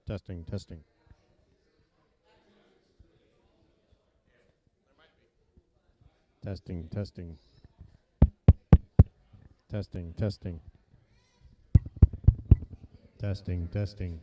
Testing, testing. Testing, testing. Testing, testing. Testing, testing.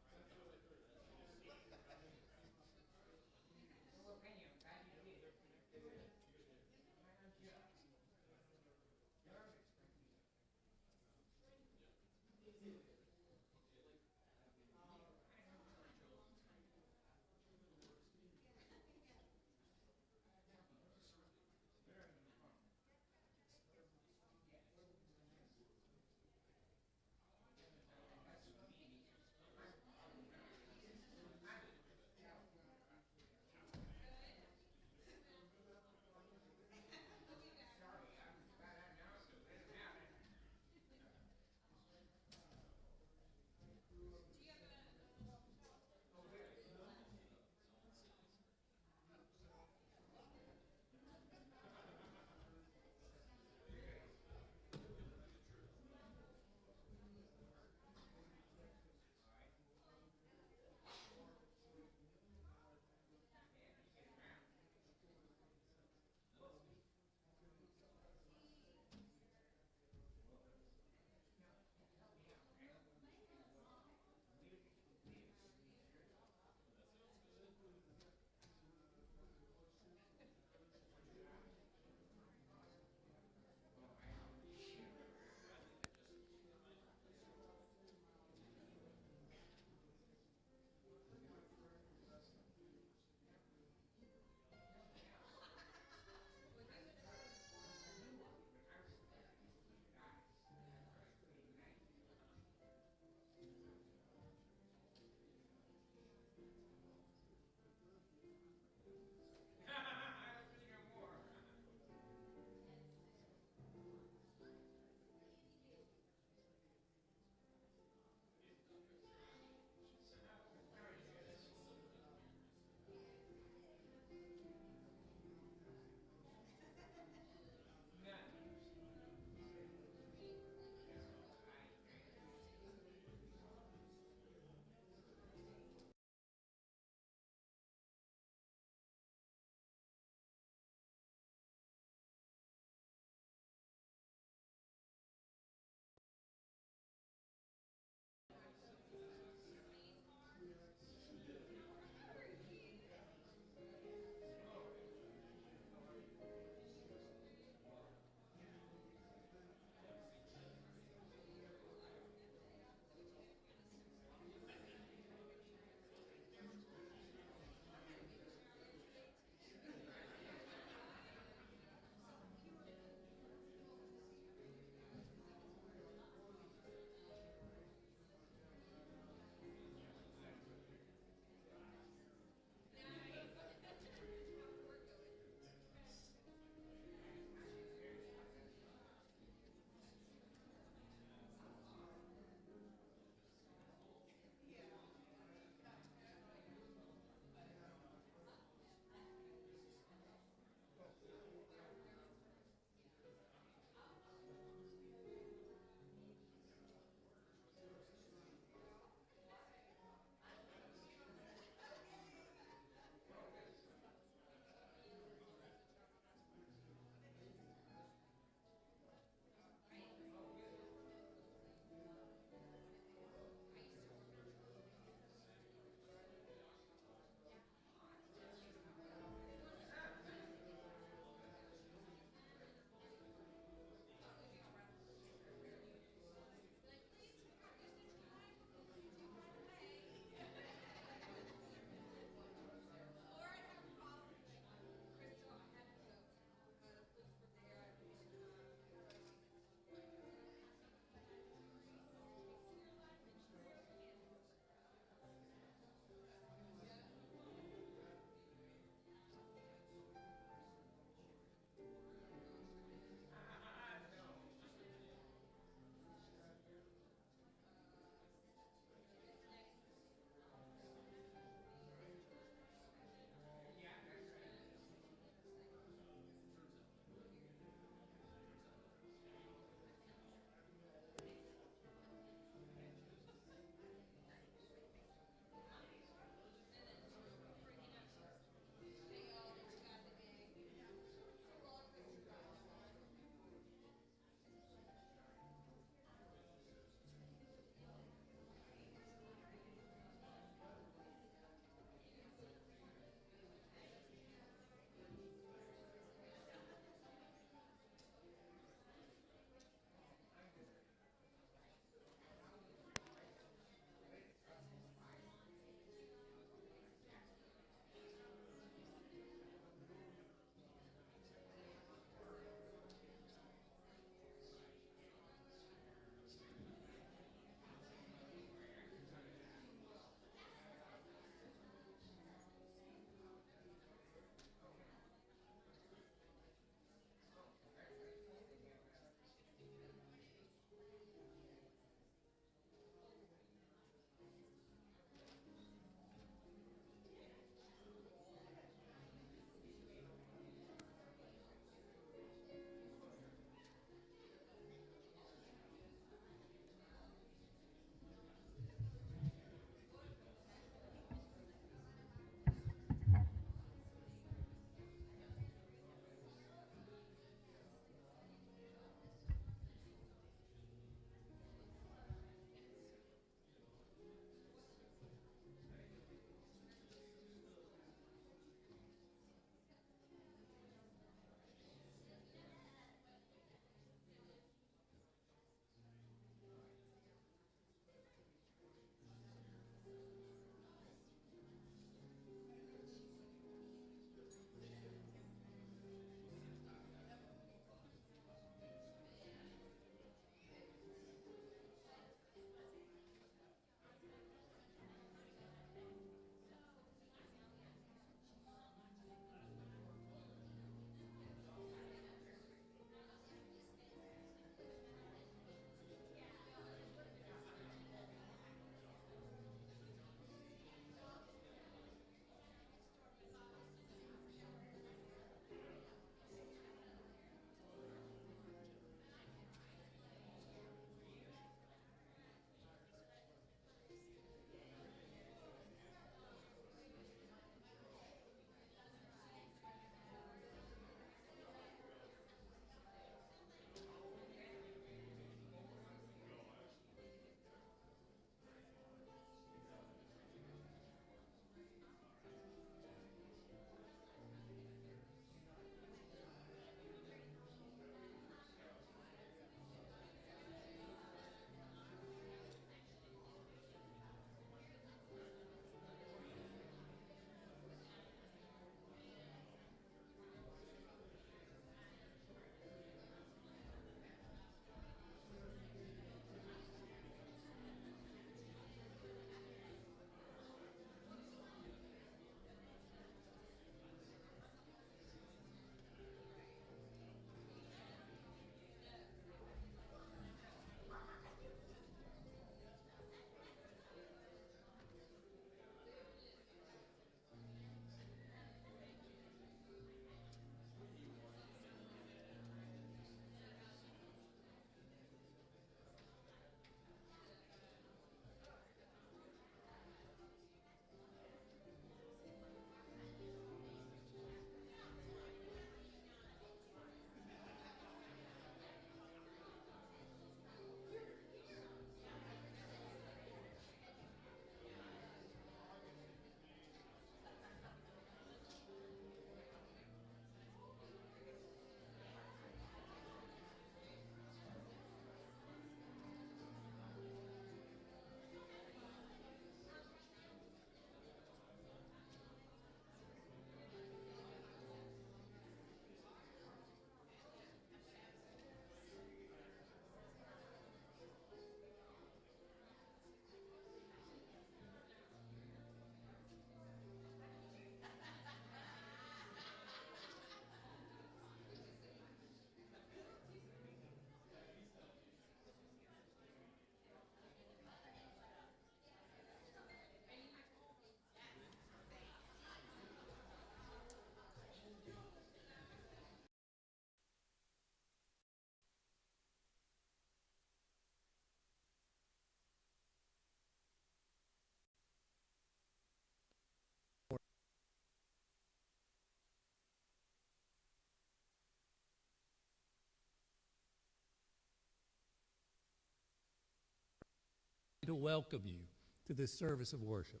To welcome you to this service of worship.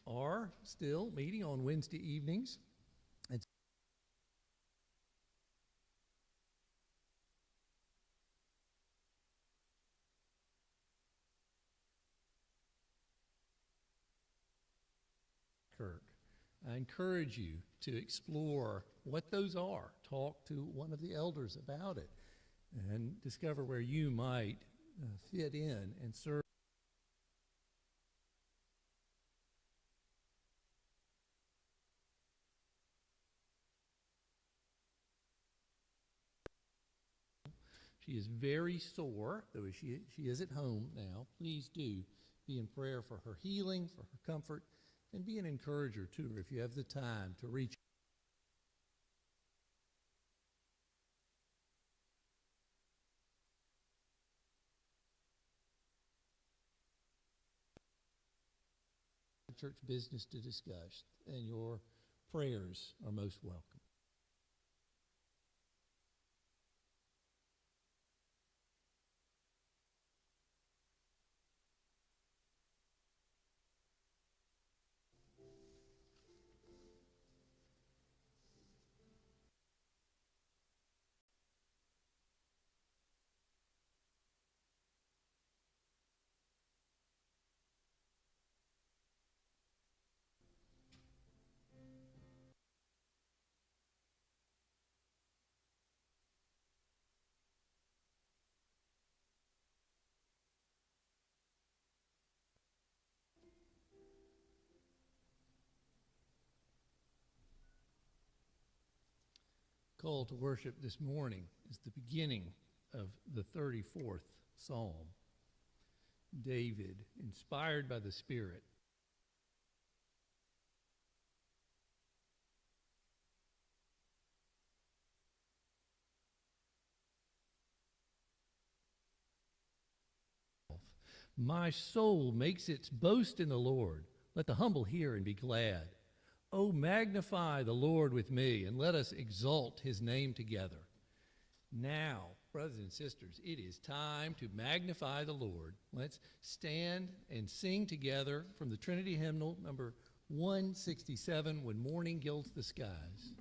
Are still meeting on Wednesday evenings. Kirk. I encourage you to explore what those are. Talk to one of the elders about it and discover where you might fit in and serve. She is very sore, though she is at home now. Please do be in prayer for her healing, for her comfort, and be an encourager to her if you have the time to reach. Church business to discuss, and your prayers are most welcome. Call to worship this morning is the beginning of the 34th Psalm. David, inspired by the Spirit, my soul makes its boast in the Lord. Let the humble hear and be glad. Oh, magnify the Lord with me, and let us exalt his name together. Now, brothers and sisters, it is time to magnify the Lord. Let's stand and sing together from the Trinity hymnal, number 167, When Morning Gilds the Skies.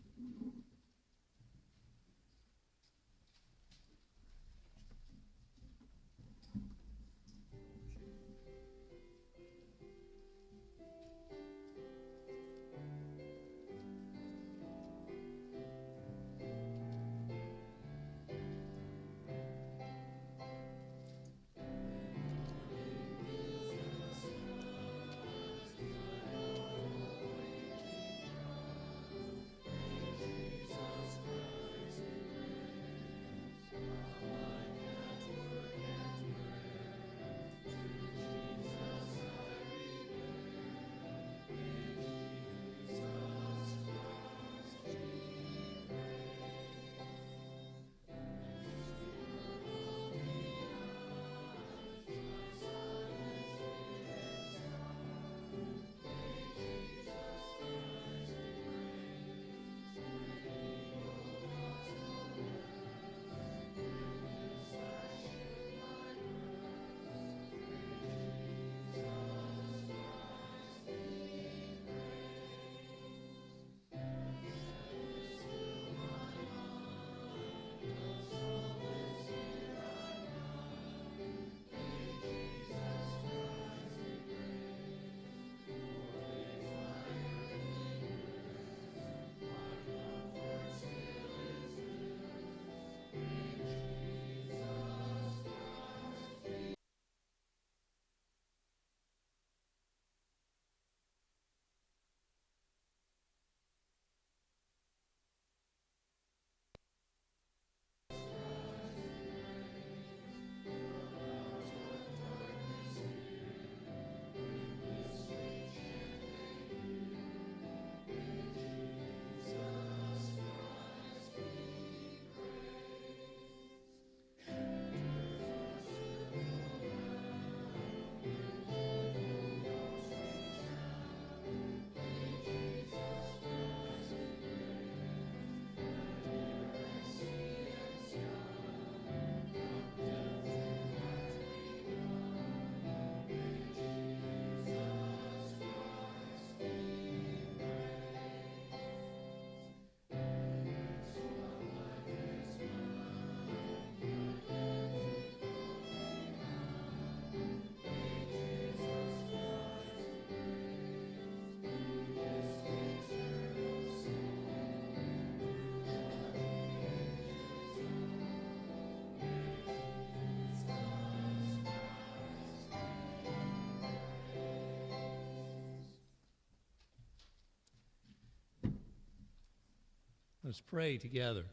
Let's pray together.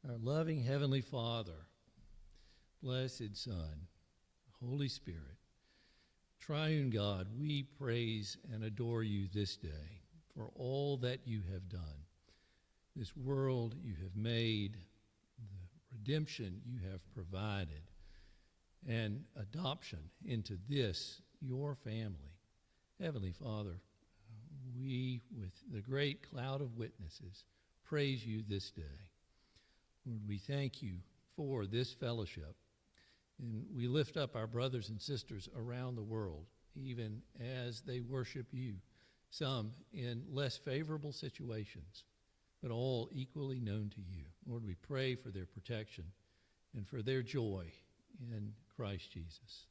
Our loving Heavenly Father, blessed Son, Holy Spirit, Triune God, we praise and adore you this day for all that you have done. This world you have made, the redemption you have provided, and adoption into this, your family. Heavenly Father, we, with the great cloud of witnesses, praise you this day. Lord, we thank you for this fellowship, and we lift up our brothers and sisters around the world, even as they worship you, some in less favorable situations, but all equally known to you. Lord, we pray for their protection and for their joy in Christ Jesus.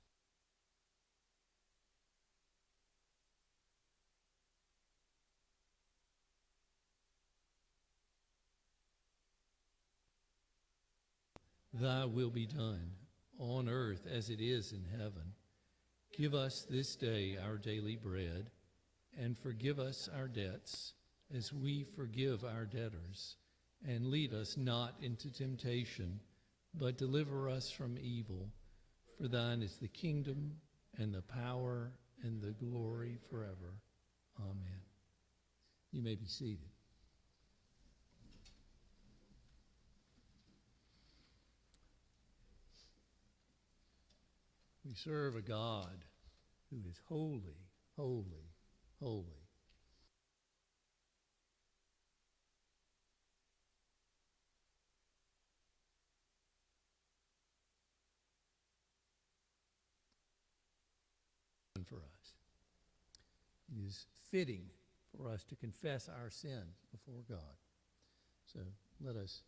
Thy will be done on earth as it is in heaven. Give us this day our daily bread, and forgive us our debts as we forgive our debtors. And lead us not into temptation, but deliver us from evil. For thine is the kingdom, and the power, and the glory forever. Amen. You may be seated. We serve a God who is holy, holy, holy. For us. It is fitting for us to confess our sins before God. So let us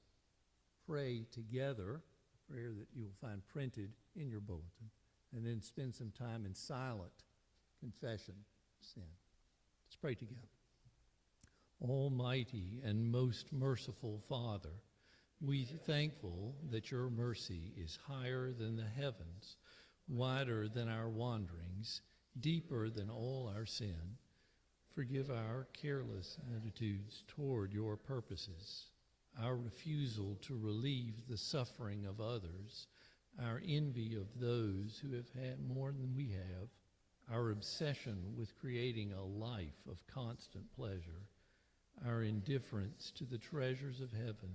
pray together, a prayer that you will find printed in your bulletin, and then spend some time in silent confession of sin. Let's pray together. Almighty and most merciful Father, we are thankful that your mercy is higher than the heavens, wider than our wanderings, deeper than all our sin. Forgive our careless attitudes toward your purposes, our refusal to relieve the suffering of others, our envy of those who have had more than we have, our obsession with creating a life of constant pleasure, our indifference to the treasures of heaven,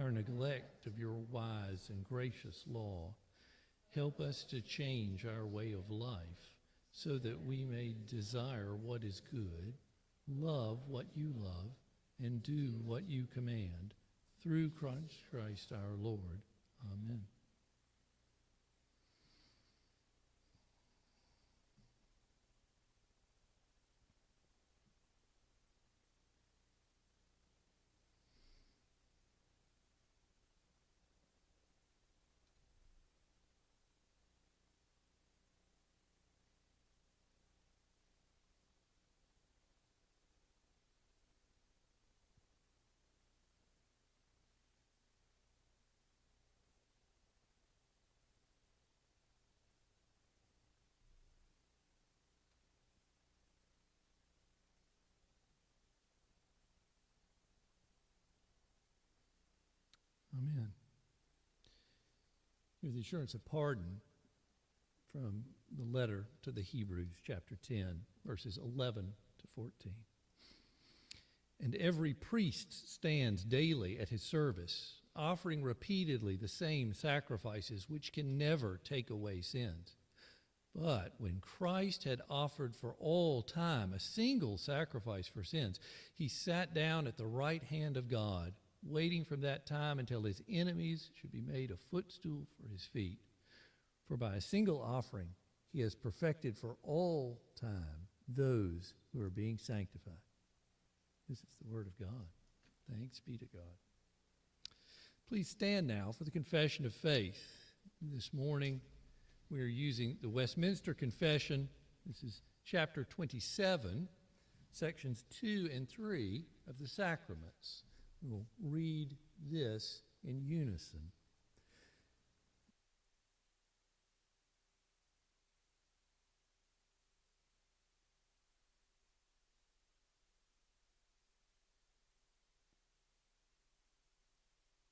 our neglect of your wise and gracious law. Help us to change our way of life so that we may desire what is good, love what you love, and do what you command. Through Christ our Lord. Amen. Amen. Here's the assurance of pardon from the letter to the Hebrews, chapter 10, verses 11 to 14. And every priest stands daily at his service, offering repeatedly the same sacrifices which can never take away sins. But when Christ had offered for all time a single sacrifice for sins, he sat down at the right hand of God, waiting from that time until his enemies should be made a footstool for his feet. For by a single offering he has perfected for all time those who are being sanctified. This is the word of God. Thanks be to God. Please stand now for the confession of faith. This morning we are using the Westminster Confession. This is chapter 27, sections 2 and 3 of the sacraments. We'll read this in unison.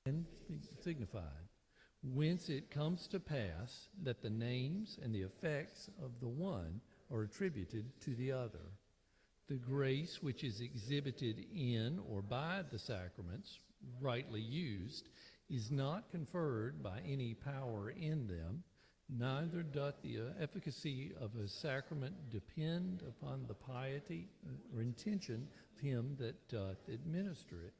and signified, whence it comes to pass that the names and the effects of the one are attributed to the other. The grace which is exhibited in or by the sacraments, rightly used, is not conferred by any power in them, neither doth the efficacy of a sacrament depend upon the piety or intention of him that doth administer it.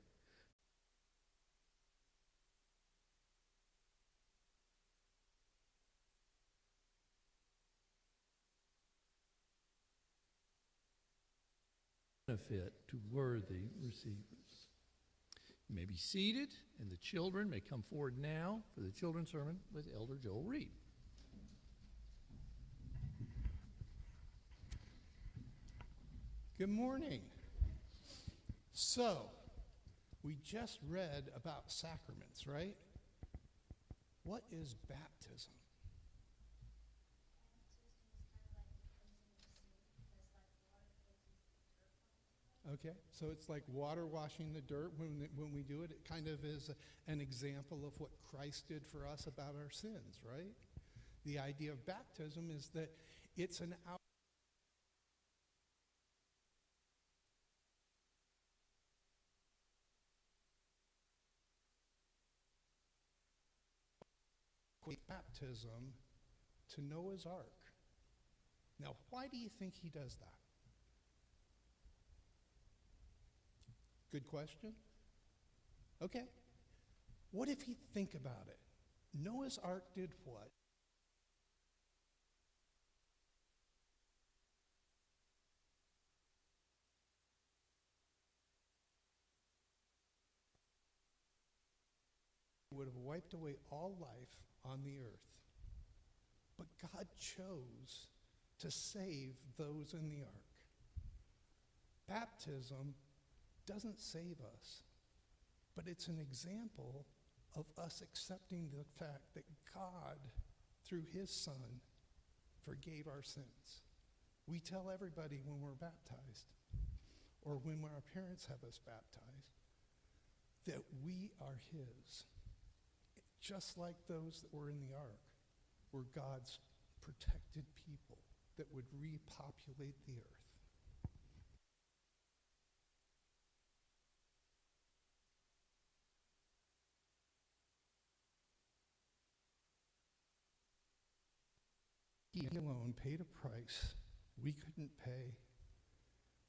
Benefit to worthy receivers. You may be seated, and the children may come forward now for the children's sermon with Elder Joel Reed. Good morning. So, we just read about sacraments, right? What is baptism? Okay, so it's like water washing the dirt when we do it. It kind of is an example of what Christ did for us about our sins, right? The idea of baptism is that it's an out. Baptism to Noah's Ark. Now, why do you think he does that? Good question. Okay. What if you think about it? Noah's Ark did what? It would have wiped away all life on the earth. But God chose to save those in the ark. Baptism doesn't save us, but it's an example of us accepting the fact that God, through his Son, forgave our sins. We tell everybody when we're baptized, or when our parents have us baptized, that we are his. Just like those that were in the ark were God's protected people that would repopulate the earth. He alone paid a price we couldn't pay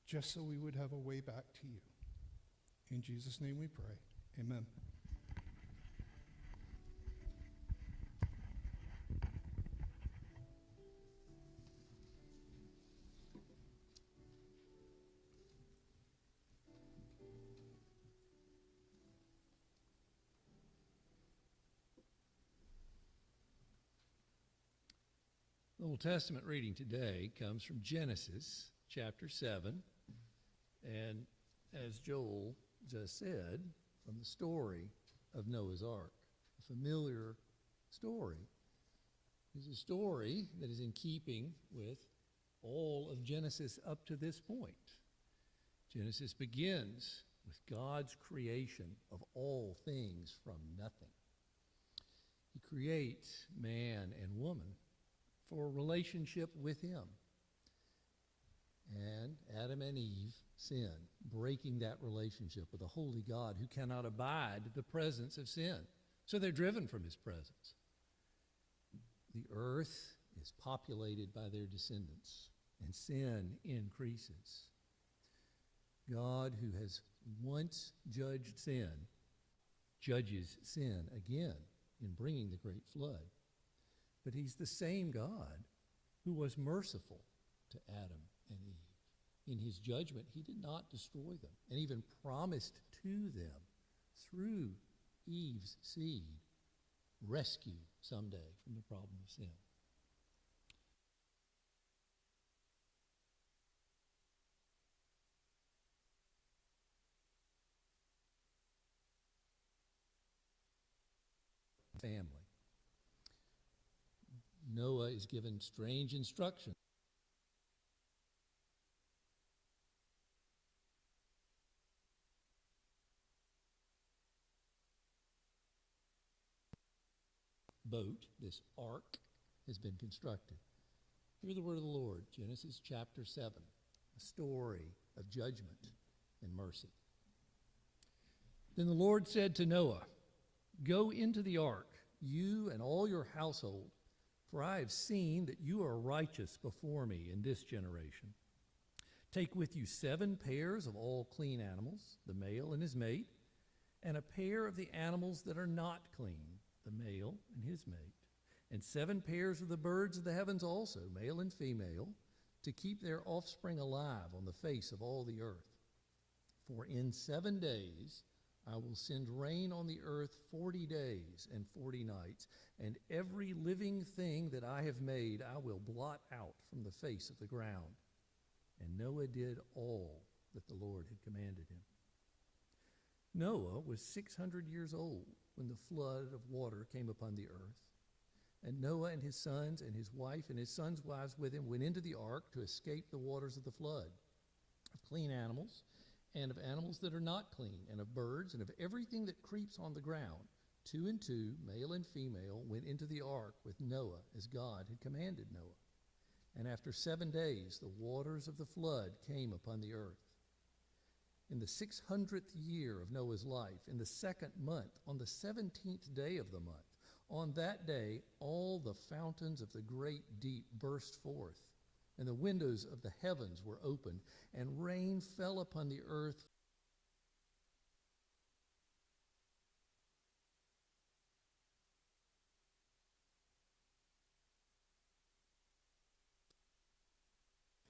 just so we would have a way back to you. In Jesus' name we pray. Amen. The Old Testament reading today comes from Genesis chapter 7, and as Joel just said, from the story of Noah's Ark. A familiar story. It's a story that is in keeping with all of Genesis up to this point. Genesis begins with God's creation of all things from nothing. He creates man and woman for a relationship with him. And Adam and Eve sin, breaking that relationship with a holy God who cannot abide the presence of sin. So they're driven from his presence. The earth is populated by their descendants, and sin increases. God, who has once judged sin, judges sin again in bringing the great flood. But he's the same God who was merciful to Adam and Eve. In his judgment, he did not destroy them, and even promised to them, through Eve's seed, rescue someday from the problem of sin. Family. Noah is given strange instructions. boat, this ark, has been constructed. Hear the word of the Lord, Genesis chapter 7, a story of judgment and mercy. Then the Lord said to Noah, "Go into the ark, you and all your household, for I have seen that you are righteous before me in this generation. Take with you 7 pairs of all clean animals, the male and his mate, and a pair of the animals that are not clean, the male and his mate, and 7 pairs of the birds of the heavens also, male and female, to keep their offspring alive on the face of all the earth. For in 7 days I will send rain on the earth 40 days and 40 nights, and every living thing that I have made I will blot out from the face of the ground." And Noah did all that the Lord had commanded him. Noah was 600 years old when the flood of water came upon the earth. And Noah and his sons and his wife and his sons' wives with him went into the ark to escape the waters of the flood, of clean animals and of animals that are not clean, and of birds and of everything that creeps on the ground. 2 and 2, male and female, went into the ark with Noah as God had commanded Noah. And after 7 days the waters of the flood came upon the earth. In the 600th year of Noah's life, in the 2nd month, on the 17th day of the month, on that day, all the fountains of the great deep burst forth, and the windows of the heavens were opened, and rain fell upon the earth.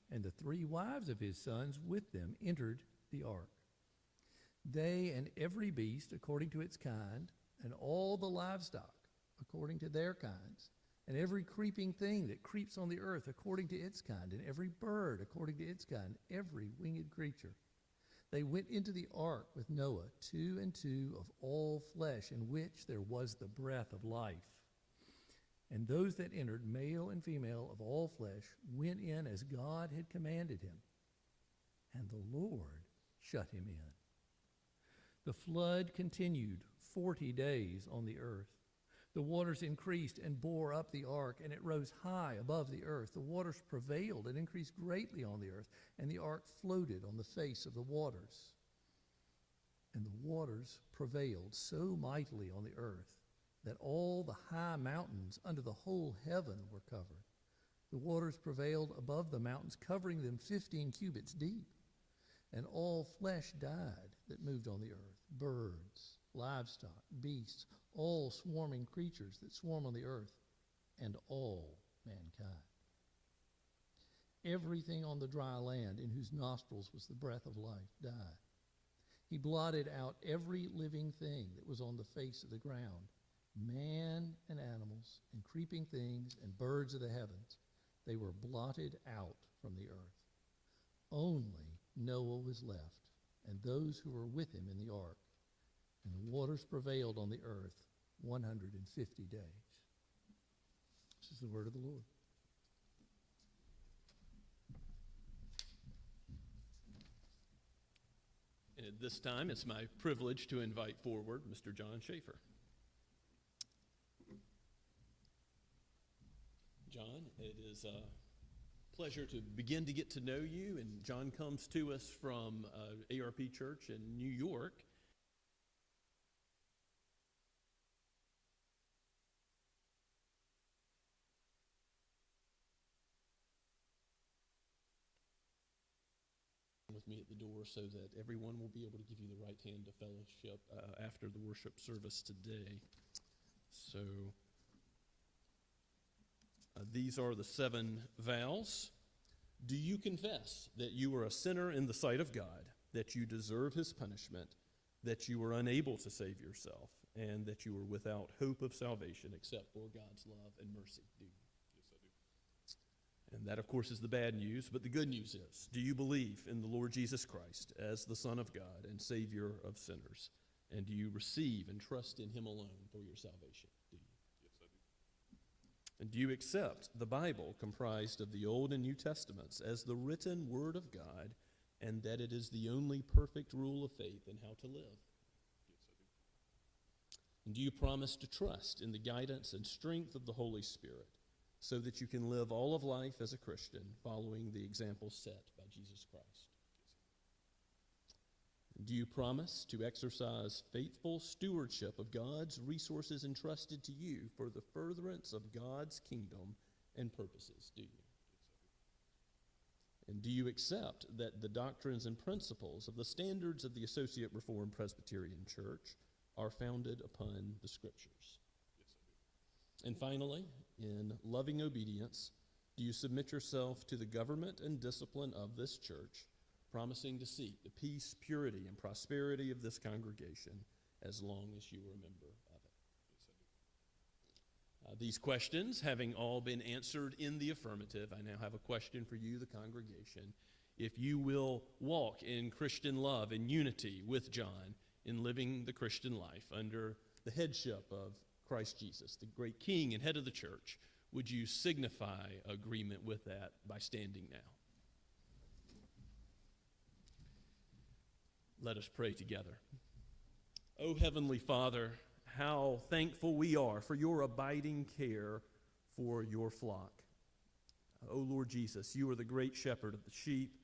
And the 3 wives of his sons with them entered the ark. They and every beast according to its kind, and all the livestock according to their kinds, and every creeping thing that creeps on the earth according to its kind, and every bird according to its kind, every winged creature. They went into the ark with Noah, 2 and 2 of all flesh, in which there was the breath of life. And those that entered, male and female of all flesh, went in as God had commanded him. And the Lord shut him in. The flood continued 40 days on the earth. The waters increased and bore up the ark, and it rose high above the earth. The waters prevailed and increased greatly on the earth, and the ark floated on the face of the waters. And the waters prevailed so mightily on the earth that all the high mountains under the whole heaven were covered. The waters prevailed above the mountains, covering them 15 cubits deep. And all flesh died that moved on the earth, birds, livestock, beasts, all swarming creatures that swarm on the earth, and all mankind. Everything on the dry land in whose nostrils was the breath of life died. He blotted out every living thing that was on the face of the ground, man and animals and creeping things and birds of the heavens. They were blotted out from the earth. Only Noah was left, and those who were with him in the ark. And the waters prevailed on the earth 150 days. This is the word of the Lord. And at this time, it's my privilege to invite forward Mr. John Schaefer. John, it is a pleasure to begin to get to know you. And John comes to us from ARP Church in New York. With me at the door so that everyone will be able to give you the right hand to fellowship after the worship service today. So these are the 7 vows. Do you confess that you are a sinner in the sight of God, that you deserve his punishment, that you are unable to save yourself, and that you are without hope of salvation except for God's love and mercy? Do you? Yes, I do. And that, of course, is the bad news, but the good news is, do you believe in the Lord Jesus Christ as the Son of God and Savior of sinners? And do you receive and trust in him alone for your salvation? Do you? Yes, I do. And do you accept the Bible comprised of the Old and New Testaments as the written Word of God, and that it is the only perfect rule of faith in how to live? Yes, I do. And do you promise to trust in the guidance and strength of the Holy Spirit so that you can live all of life as a Christian following the example set by Jesus Christ? And do you promise to exercise faithful stewardship of God's resources entrusted to you for the furtherance of God's kingdom and purposes? Do you? And do you accept that the doctrines and principles of the standards of the Associate Reformed Presbyterian Church are founded upon the Scriptures? And finally, in loving obedience, do you submit yourself to the government and discipline of this church, promising to seek the peace, purity, and prosperity of this congregation as long as you are a member of it? These questions having all been answered in the affirmative, I now have a question for you, the congregation. If you will walk in Christian love and unity with John in living the Christian life under the headship of Christ Jesus, the great King and head of the church, would you signify agreement with that by standing now? Let us pray together. O Heavenly Father, how thankful we are for your abiding care for your flock. O Lord Jesus, you are the great shepherd of the sheep.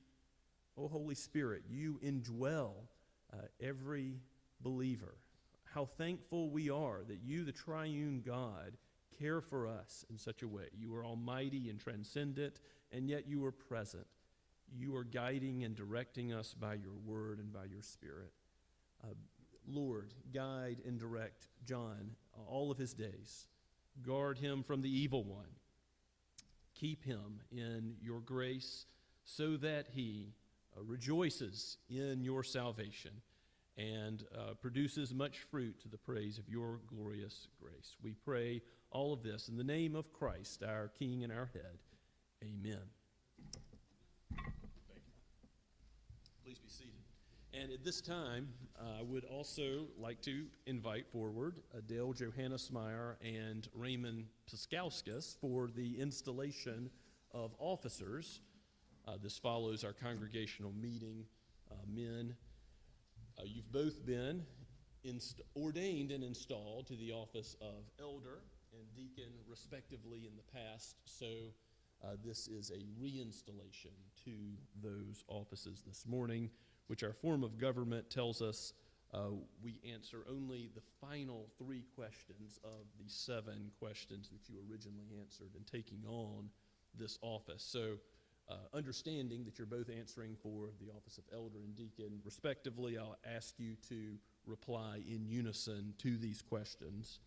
O Holy Spirit, you indwell every believer. How thankful we are that you, the triune God, care for us in such a way. You are almighty and transcendent, and yet you are present. You are guiding and directing us by your word and by your Spirit. Lord, guide and direct John all of his days. Guard him from the evil one. Keep him in your grace so that he rejoices in your salvation and produces much fruit to the praise of your glorious grace. We pray all of this in the name of Christ, our King and our head. Amen. Thank you. Please be seated. And at this time, I would also like to invite forward Adele Johannesmeyer and Raymond Piskauskas for the installation of officers. This follows our congregational meeting. Men, you've both been ordained and installed to the office of elder and deacon, respectively, in the past. So this is a reinstallation to those offices this morning, which our form of government tells us we answer only the final 3 questions of the 7 questions that you originally answered in taking on this office. So understanding that you're both answering for the office of elder and deacon, respectively, I'll ask you to reply in unison to these questions.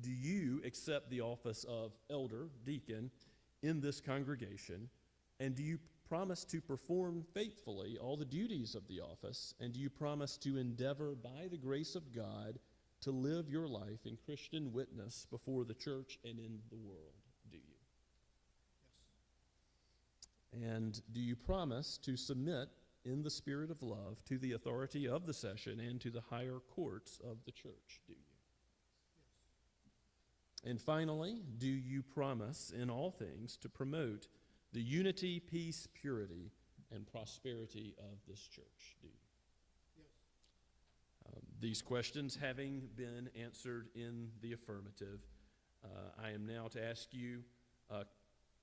Do you accept the office of elder, deacon, in this congregation, and do you promise to perform faithfully all the duties of the office, and do you promise to endeavor by the grace of God to live your life in Christian witness before the church and in the world? Do you? Yes. And do you promise to submit in the spirit of love to the authority of the session and to the higher courts of the church? Do you? Yes. And finally, do you promise in all things to promote the unity, peace, purity, and prosperity of this church? Do you? Yes. These questions having been answered in the affirmative, I am now to ask you,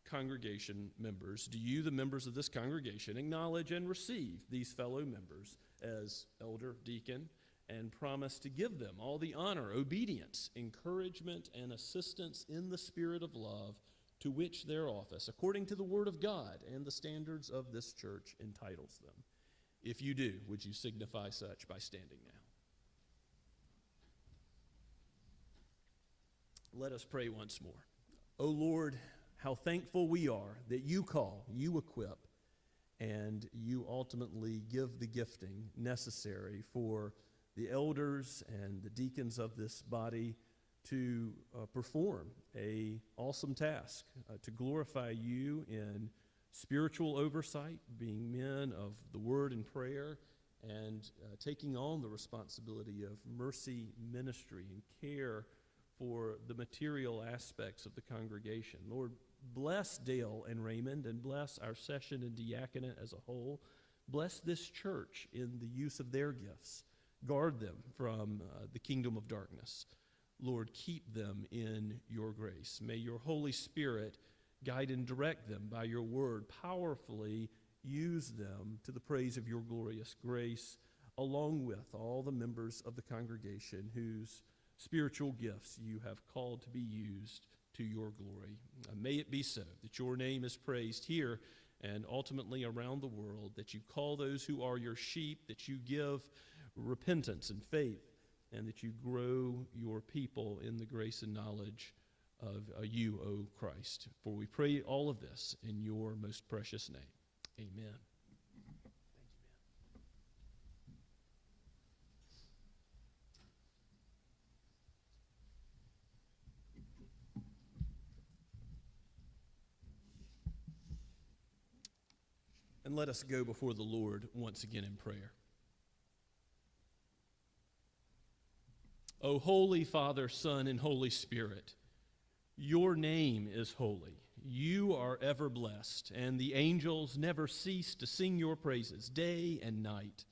congregation members, do you, the members of this congregation, acknowledge and receive these fellow members as elder, deacon, and promise to give them all the honor, obedience, encouragement, and assistance in the spirit of love to which their office, according to the Word of God and the standards of this church, entitles them? If you do, would you signify such by standing now? Let us pray once more. O Lord, how thankful we are that you call, you equip, and you ultimately give the gifting necessary for the elders and the deacons of this body to perform an awesome task, to glorify you in spiritual oversight, being men of the word and prayer, and taking on the responsibility of mercy ministry and care for the material aspects of the congregation. Lord, bless Dale and Raymond, and bless our session and diaconate as a whole. Bless this church in the use of their gifts. Guard them from the kingdom of darkness. Lord, keep them in your grace. May your Holy Spirit guide and direct them by your word, powerfully use them to the praise of your glorious grace, along with all the members of the congregation whose spiritual gifts you have called to be used to your glory. May it be so that your name is praised here and ultimately around the world, that you call those who are your sheep, that you give repentance and faith, and that you grow your people in the grace and knowledge of you, O Christ. For we pray all of this in your most precious name. Amen. And let us go before the Lord once again in prayer. O Holy Father, Son, and Holy Spirit, your name is holy. You are ever blessed, and the angels never cease to sing your praises day and night.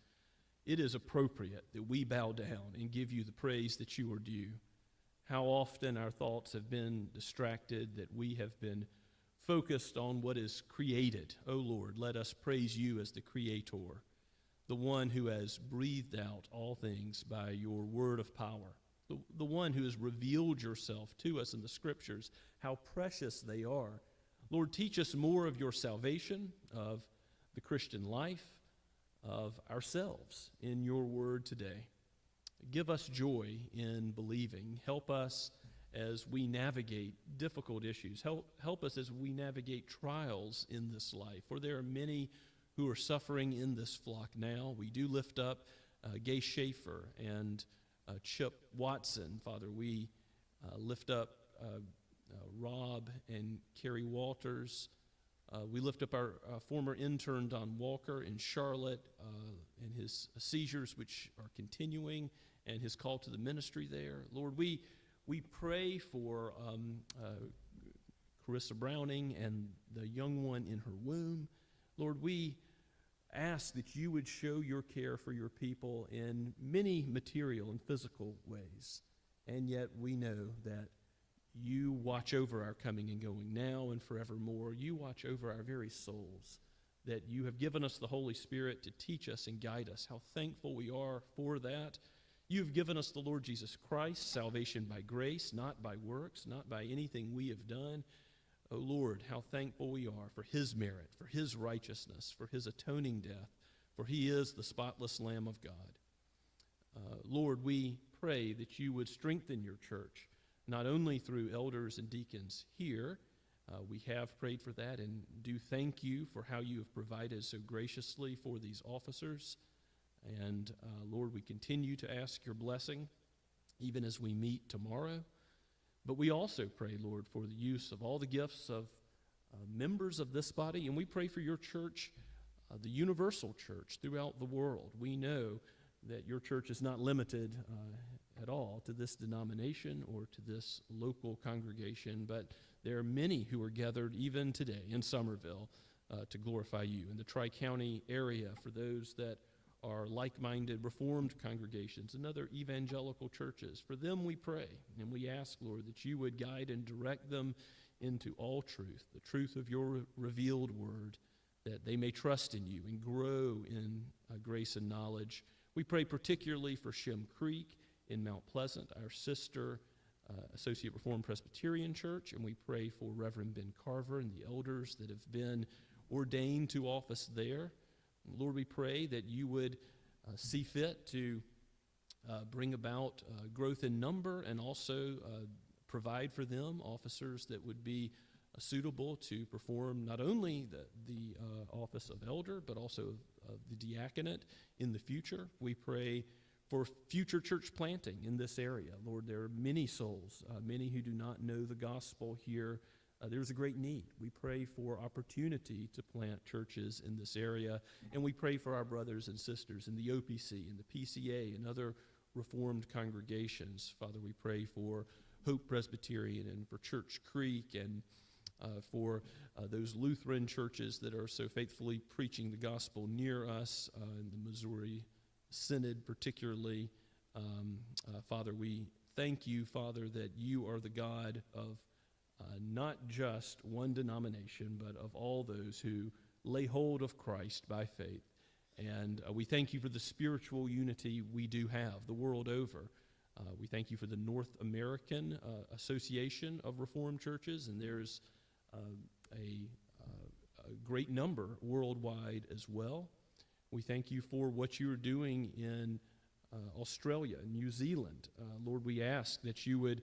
It is appropriate that we bow down and give you the praise that you are due. How often our thoughts have been distracted, that we have been focused on what is created. O Lord, let us praise you as the Creator, the one who has breathed out all things by your word of power, the one who has revealed yourself to us in the Scriptures, how precious they are. Lord, teach us more of your salvation, of the Christian life, of ourselves in your word today. Give us joy in believing. Help us as we navigate difficult issues. Help us as we navigate trials in this life, for there are many who are suffering in this flock now. We do lift up Gay Schaefer and Chip Watson. Father, we lift up Rob and Carrie Walters. We lift up our former intern, Don Walker, in Charlotte, and his seizures, which are continuing, and his call to the ministry there. Lord, we pray for Carissa Browning and the young one in her womb. Lord, we ask that you would show your care for your people in many material and physical ways. And yet we know that you watch over our coming and going now and forevermore. You watch over our very souls, that you have given us the Holy Spirit to teach us and guide us. How thankful we are for that. You've given us the Lord Jesus Christ, salvation by grace, not by works, not by anything we have done. Oh Lord, how thankful we are for his merit, for his righteousness, for his atoning death, for he is the spotless Lamb of God. Lord, we pray that you would strengthen your church, not only through elders and deacons here. We have prayed for that and do thank you for how you have provided so graciously for these officers. And Lord, we continue to ask your blessing even as we meet tomorrow. But we also pray, Lord, for the use of all the gifts of members of this body. And we pray for your church, the universal church throughout the world. We know that your church is not limited at all to this denomination or to this local congregation, but there are many who are gathered even today in Somerville to glorify you. In the Tri-County area, for those that are like-minded Reformed congregations and other evangelical churches. For them we pray, and we ask, Lord, that you would guide and direct them into all truth, the truth of your revealed word, that they may trust in you and grow in grace and knowledge. We pray particularly for Shem Creek in Mount Pleasant, our sister Associate Reformed Presbyterian Church, and we pray for Reverend Ben Carver and the elders that have been ordained to office there. Lord, we pray that you would see fit to bring about growth in number and also provide for them officers that would be suitable to perform not only the office of elder, but also of the diaconate in the future. We pray for future church planting in this area. Lord, there are many souls, many who do not know the gospel here. There's a great need. We pray for opportunity to plant churches in this area, and we pray for our brothers and sisters in the OPC and the PCA and other Reformed congregations. Father, we pray for Hope Presbyterian and for Church Creek and for those Lutheran churches that are so faithfully preaching the gospel near us, in the Missouri Synod particularly. Father, we thank you, Father, that you are the God of not just one denomination, but of all those who lay hold of Christ by faith. And we thank you for the spiritual unity we do have the world over. We thank you for the North American Association of Reformed Churches, and there's a great number worldwide as well. We thank you for what you're doing in Australia and New Zealand. Lord, we ask that you would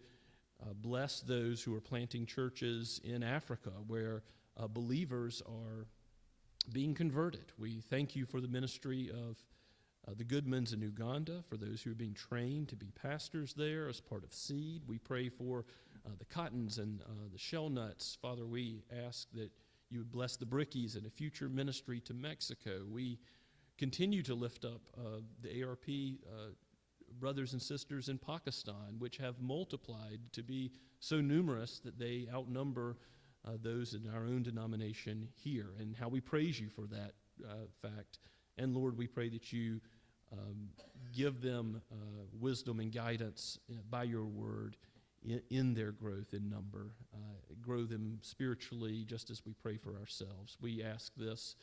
bless those who are planting churches in Africa where believers are being converted. We thank you for the ministry of the Goodmans in Uganda, for those who are being trained to be pastors there as part of Seed. We pray for the Cottons and the Shell Nuts. Father, we ask that you would bless the Brickies and a future ministry to Mexico. We continue to lift up the ARP brothers and sisters in Pakistan, which have multiplied to be so numerous that they outnumber those in our own denomination here, and how we praise you for that fact. And Lord, we pray that you give them wisdom and guidance by your word in their growth in number. Grow them spiritually just as we pray for ourselves. We ask this,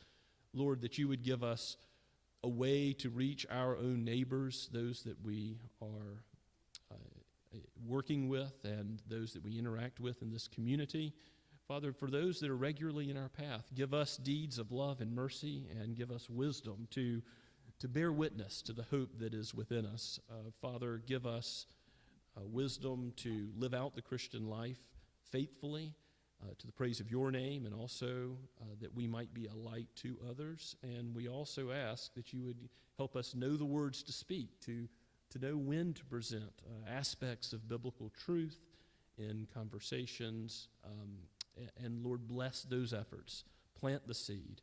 Lord, that you would give us a way to reach our own neighbors, those that we are working with and those that we interact with in this community. Father, for those that are regularly in our path, give us deeds of love and mercy, and give us wisdom to bear witness to the hope that is within us. Father, give us wisdom to live out the Christian life faithfully to the praise of your name, and also that we might be a light to others. And we also ask that you would help us know the words to speak, to know when to present aspects of biblical truth in conversations. And Lord, bless those efforts. Plant the seed.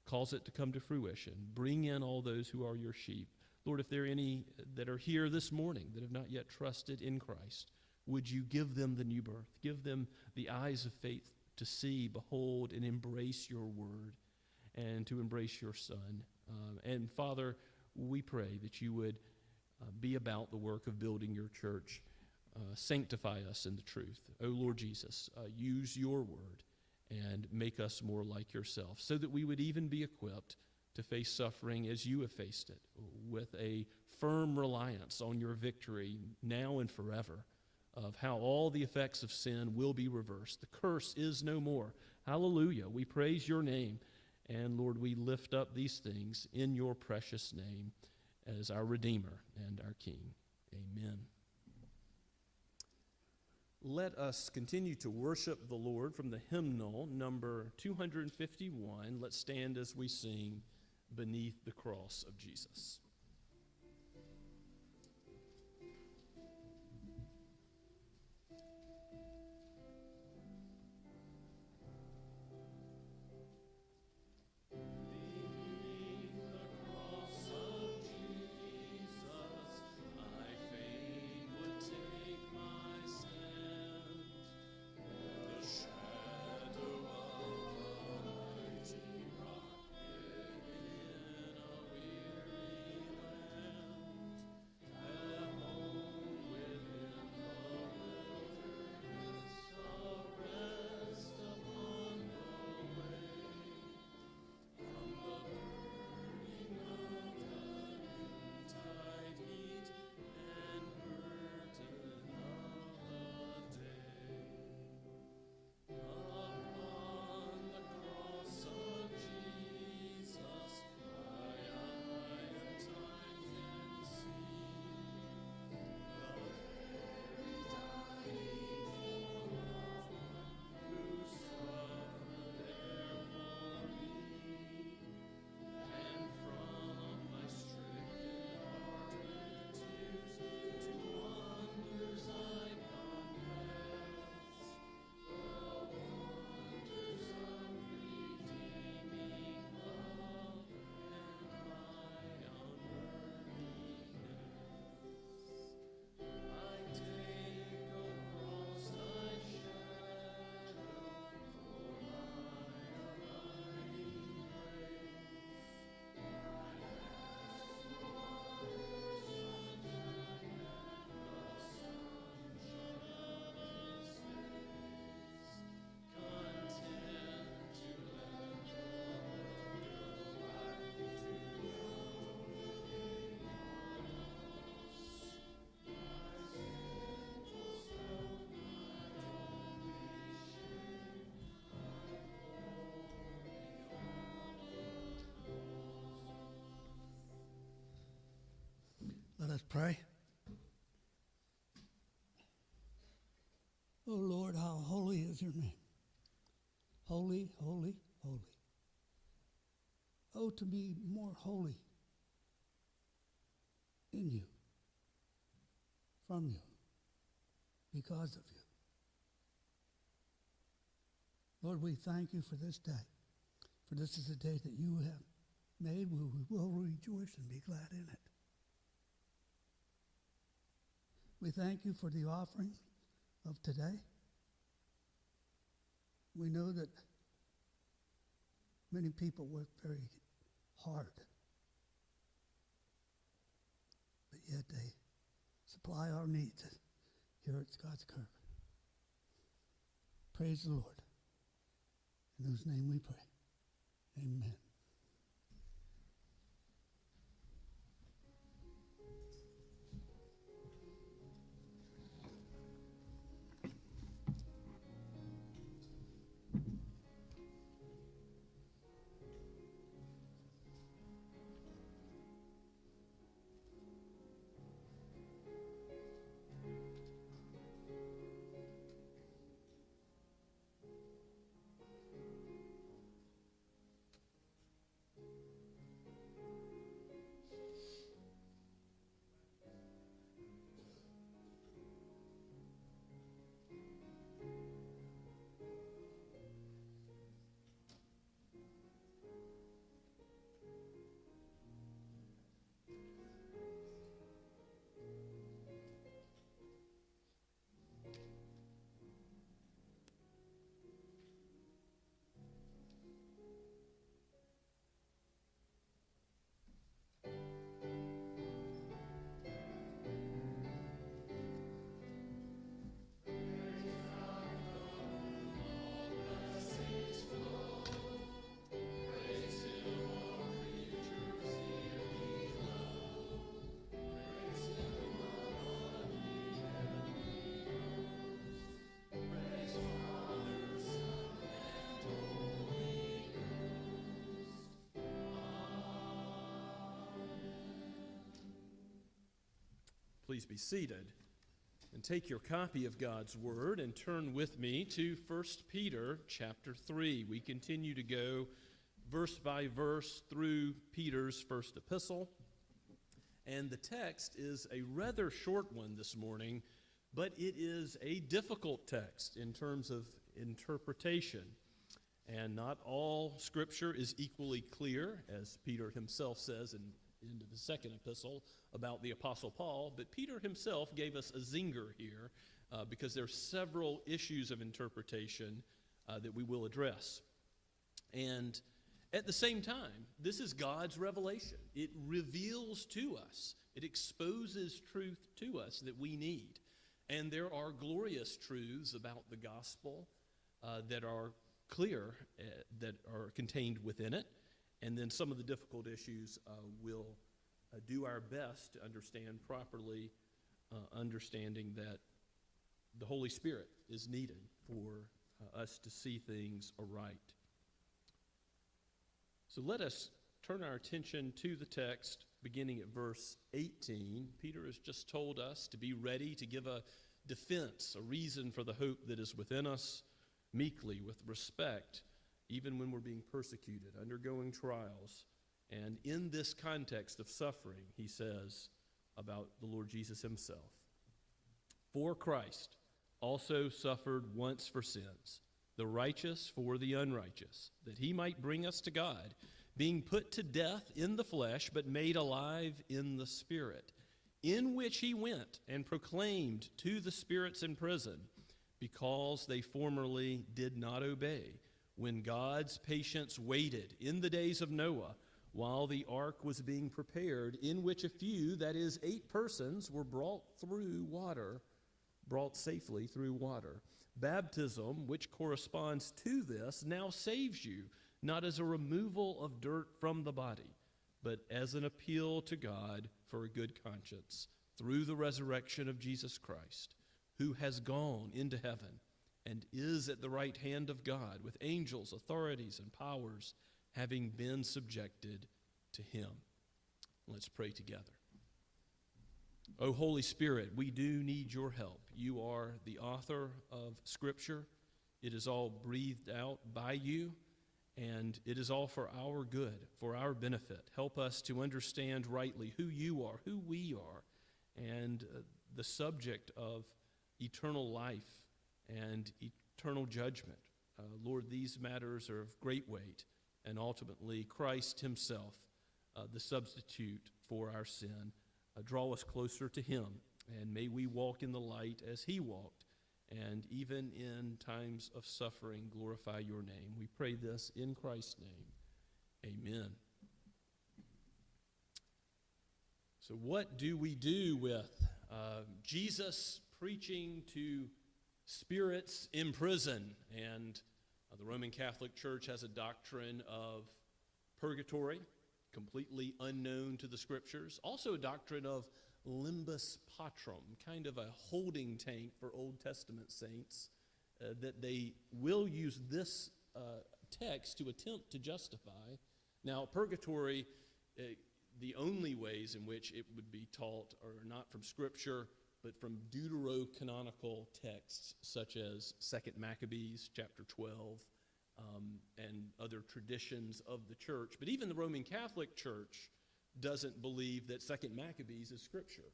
Cause it to come to fruition. Bring in all those who are your sheep. Lord, if there are any that are here this morning that have not yet trusted in Christ, would you give them the new birth? Give them the eyes of faith to see, behold, and embrace your word, and to embrace your Son. And Father, we pray that you would be about the work of building your church. Sanctify us in the truth. O Lord Jesus, use your word and make us more like yourself, so that we would even be equipped to face suffering as you have faced it, with a firm reliance on your victory now and forever, of how all the effects of sin will be reversed. The curse is no more. Hallelujah. We praise your name. And Lord, we lift up these things in your precious name as our Redeemer and our King. Amen. Let us continue to worship the Lord from the hymnal number 251. Let's stand as we sing Beneath the Cross of Jesus. Weary is your name. Holy, holy, holy. Oh, to be more holy in you, from you, because of you. Lord, we thank you for this day, for this is a day that you have made. We will rejoice and be glad in it. We thank you for the offering of today. We know that many people work very hard, but yet they supply our needs here at Scots Kirk. Praise the Lord, in whose name we pray. Amen. Please be seated and take your copy of God's Word and turn with me to 1 Peter chapter 3. We continue to go verse by verse through Peter's first epistle. And the text is a rather short one this morning, but it is a difficult text in terms of interpretation. And not all Scripture is equally clear, as Peter himself says in the second epistle about the Apostle Paul, but Peter himself gave us a zinger here because there are several issues of interpretation that we will address. And at the same time, this is God's revelation. It reveals to us, it exposes truth to us that we need. And there are glorious truths about the gospel that are clear, that are contained within it. And then some of the difficult issues we'll do our best to understand properly, understanding that the Holy Spirit is needed for us to see things aright. So let us turn our attention to the text beginning at verse 18. Peter has just told us to be ready to give a defense, a reason for the hope that is within us, meekly, with respect, even when we're being persecuted, undergoing trials. And in this context of suffering, he says about the Lord Jesus himself, "For Christ also suffered once for sins, the righteous for the unrighteous, that he might bring us to God, being put to death in the flesh, but made alive in the Spirit, in which he went and proclaimed to the spirits in prison, because they formerly did not obey, when God's patience waited in the days of Noah, while the ark was being prepared, in which a few, that is 8 persons, were brought safely through water. Baptism, which corresponds to this, now saves you, not as a removal of dirt from the body, but as an appeal to God for a good conscience, through the resurrection of Jesus Christ, who has gone into heaven and is at the right hand of God, with angels, authorities, and powers, having been subjected to him." Let's pray together. Oh, Holy Spirit, we do need your help. You are the author of Scripture. It is all breathed out by you, and it is all for our good, for our benefit. Help us to understand rightly who you are, who we are, and the subject of eternal life and eternal judgment. Lord, these matters are of great weight, and ultimately Christ himself, the substitute for our sin, draw us closer to him, and may we walk in the light as he walked, and even in times of suffering, glorify your name. We pray this in Christ's name. Amen. So what do we do with Jesus preaching to spirits in prison? And the Roman Catholic Church has a doctrine of purgatory, completely unknown to the Scriptures. Also a doctrine of limbus patrum, kind of a holding tank for Old Testament saints, that they will use this text to attempt to justify. Now, purgatory, the only ways in which it would be taught are not from Scripture, but from deuterocanonical texts such as 2 Maccabees chapter 12 and other traditions of the church. But even the Roman Catholic Church doesn't believe that 2 Maccabees is Scripture.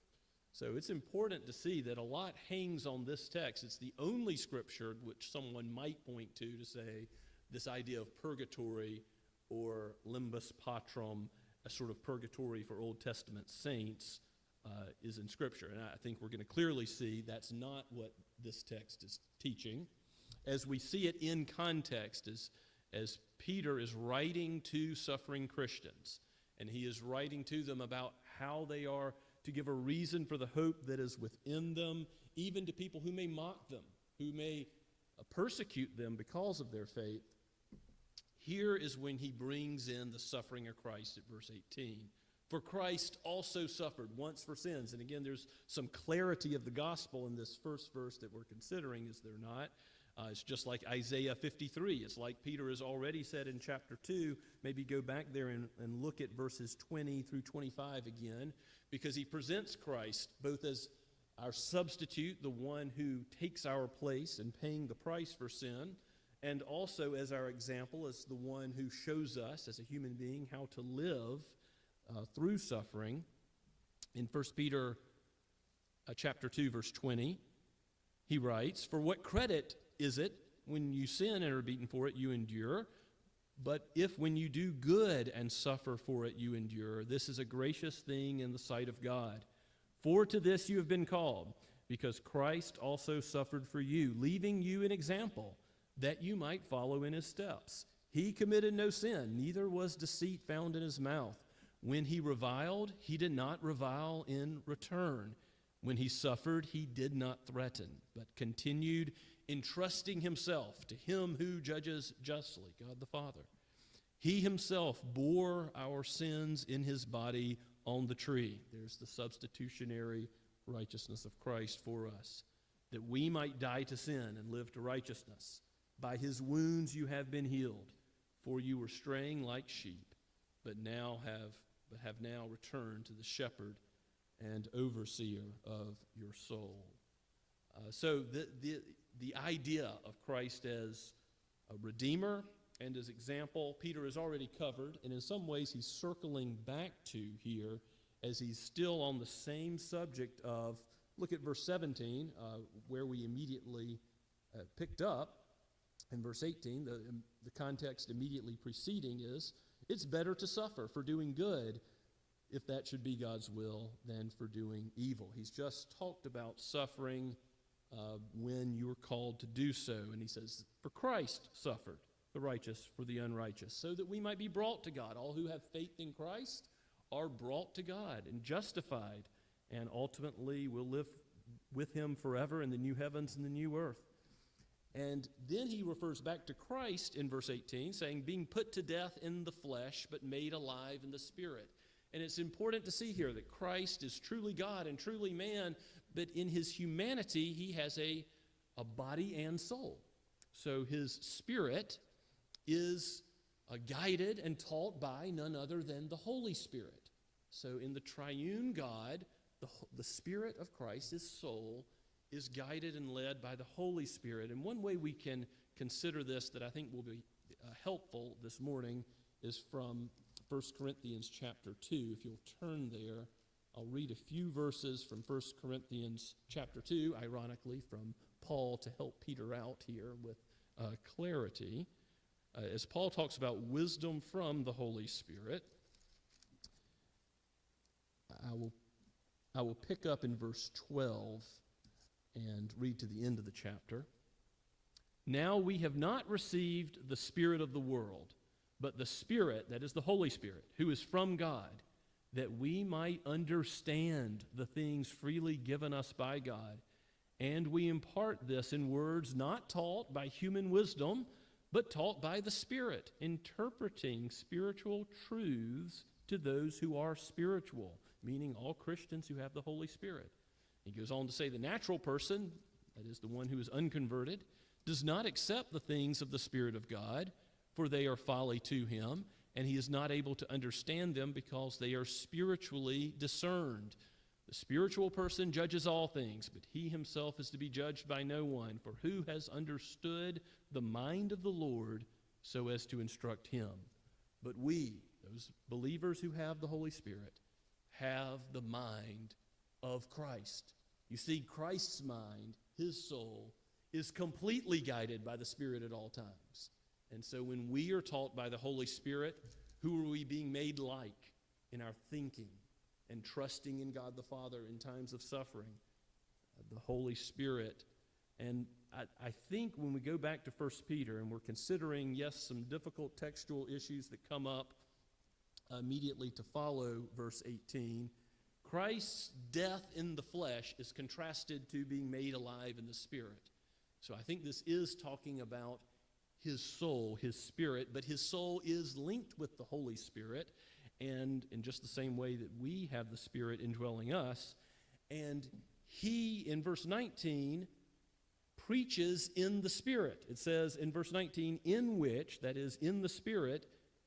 So it's important to see that a lot hangs on this text. It's the only Scripture which someone might point to say this idea of purgatory or limbus patrum, a sort of purgatory for Old Testament saints, is in Scripture. And I think we're going to clearly see that's not what this text is teaching. As we see it in context, as Peter is writing to suffering Christians, and he is writing to them about how they are to give a reason for the hope that is within them, even to people who may mock them, who may persecute them because of their faith. Here is when he brings in the suffering of Christ at verse 18. For Christ also suffered once for sins. And again, there's some clarity of the gospel in this first verse that we're considering, is there not? It's just like Isaiah 53. It's like Peter has already said in chapter 2. Maybe go back there and look at verses 20 through 25 again, because he presents Christ both as our substitute, the one who takes our place in paying the price for sin, and also as our example, as the one who shows us as a human being how to live through suffering. In 1 Peter chapter 2, verse 20, he writes, "For what credit is it when you sin and are beaten for it, you endure? But if when you do good and suffer for it, you endure, this is a gracious thing in the sight of God. For to this you have been called, because Christ also suffered for you, leaving you an example, that you might follow in his steps. He committed no sin, neither was deceit found in his mouth. When he reviled, he did not revile in return. When he suffered, he did not threaten, but continued entrusting himself to him who judges justly, God the Father. He himself bore our sins in his body on the tree." There's the substitutionary righteousness of Christ for us, "that we might die to sin and live to righteousness. By his wounds you have been healed, for you were straying like sheep, but have now returned to the shepherd and overseer of your soul." So the idea of Christ as a redeemer and as example, Peter has already covered, and in some ways he's circling back to here as he's still on the same subject of, look at verse 17, where we immediately picked up. In verse 18, the context immediately preceding is, it's better to suffer for doing good, if that should be God's will, than for doing evil. He's just talked about suffering when you're called to do so. And he says, for Christ suffered, the righteous for the unrighteous, so that we might be brought to God. All who have faith in Christ are brought to God and justified, and ultimately will live with him forever in the new heavens and the new earth. And then he refers back to Christ in verse 18, saying, being put to death in the flesh, but made alive in the spirit. And it's important to see here that Christ is truly God and truly man, but in his humanity, he has a body and soul. So his spirit is guided and taught by none other than the Holy Spirit. So in the triune God, the Spirit of Christ, his soul, is guided and led by the Holy Spirit. And one way we can consider this that I think will be helpful this morning is from 1 Corinthians chapter 2. If you'll turn there, I'll read a few verses from 1 Corinthians chapter 2, ironically from Paul to help Peter out here with clarity. As Paul talks about wisdom from the Holy Spirit, I will pick up in verse 12 and read to the end of the chapter. Now we have not received the Spirit of the world, but the Spirit, that is the Holy Spirit, who is from God, that we might understand the things freely given us by God. And we impart this in words not taught by human wisdom, but taught by the Spirit, interpreting spiritual truths to those who are spiritual, meaning all Christians who have the Holy Spirit. He goes on to say the natural person, that is the one who is unconverted, does not accept the things of the Spirit of God, for they are folly to him, and he is not able to understand them because they are spiritually discerned. The spiritual person judges all things, but he himself is to be judged by no one. For who has understood the mind of the Lord so as to instruct him? But we, those believers who have the Holy Spirit, have the mind of Christ. You see, Christ's mind, his soul, is completely guided by the Spirit at all times. And so when we are taught by the Holy Spirit, who are we being made like in our thinking and trusting in God the Father in times of suffering? The Holy Spirit. And I think when we go back to 1 Peter and we're considering, yes, some difficult textual issues that come up immediately to follow verse 18, Christ's death in the flesh is contrasted to being made alive in the Spirit. So I think this is talking about his soul, his spirit, but his soul is linked with the Holy Spirit, and in just the same way that we have the Spirit indwelling us. And he, in verse 19, preaches in the Spirit. It says in verse 19, in which, that is, in the Spirit,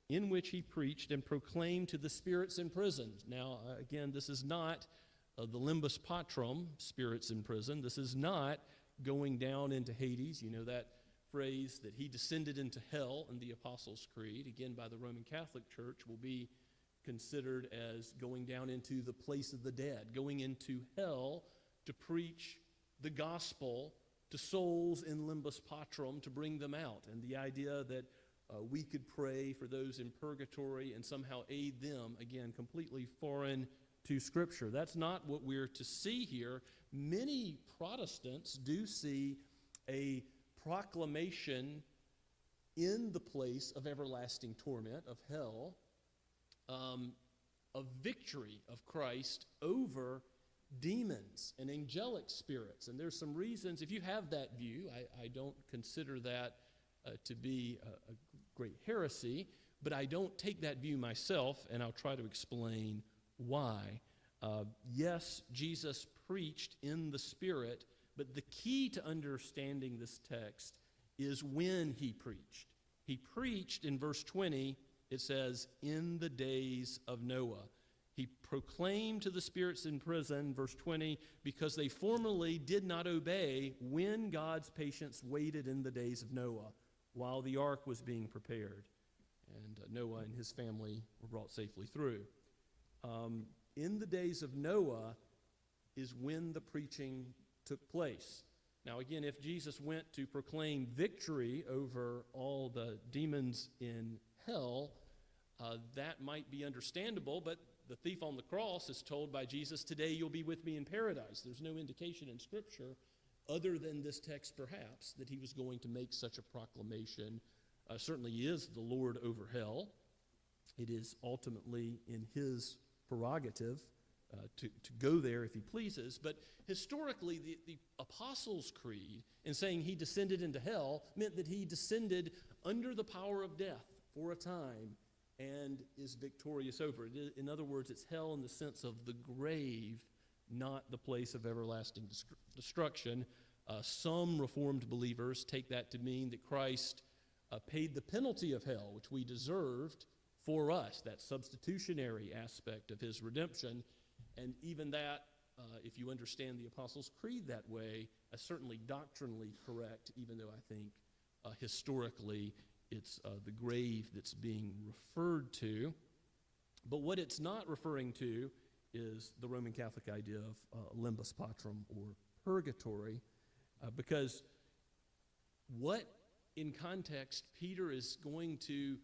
in which he preached and proclaimed to the spirits in prison. Now, again, this is not the limbus patrum, spirits in prison. This is not going down into Hades. You know that phrase that he descended into hell in the Apostles' Creed, again by the Roman Catholic Church, will be considered as going down into the place of the dead, going into hell to preach the gospel to souls in limbus patrum to bring them out. And the idea that we could pray for those in purgatory and somehow aid them, again, completely foreign to Scripture. That's not what we're to see here. Many Protestants do see a proclamation in the place of everlasting torment, of hell, a victory of Christ over demons and angelic spirits. And there's some reasons, if you have that view, I don't consider that to be a great heresy, but I don't take that view myself, and I'll try to explain why. Yes, Jesus preached in the Spirit, but the key to understanding this text is when he preached. He preached in verse 20, it says, in the days of Noah. He proclaimed to the spirits in prison, verse 20, because they formerly did not obey when God's patience waited in the days of Noah, while the ark was being prepared. And Noah and his family were brought safely through. In the days of Noah is when the preaching took place. Now again, if Jesus went to proclaim victory over all the demons in hell, that might be understandable, but the thief on the cross is told by Jesus, today you'll be with me in paradise. There's no indication in Scripture, other than this text perhaps, that he was going to make such a proclamation. Certainly he is the Lord over hell. It is ultimately in his prerogative to go there if he pleases. But historically, the Apostles' Creed, in saying he descended into hell, meant that he descended under the power of death for a time and is victorious over it. In other words, it's hell in the sense of the grave, not the place of everlasting destruction. Some Reformed believers take that to mean that Christ paid the penalty of hell, which we deserved, for us, that substitutionary aspect of his redemption. And even that, if you understand the Apostles' Creed that way, is certainly doctrinally correct, even though I think historically, it's the grave that's being referred to. But what it's not referring to is the Roman Catholic idea of limbus patrum, or purgatory, because what in context Peter is going to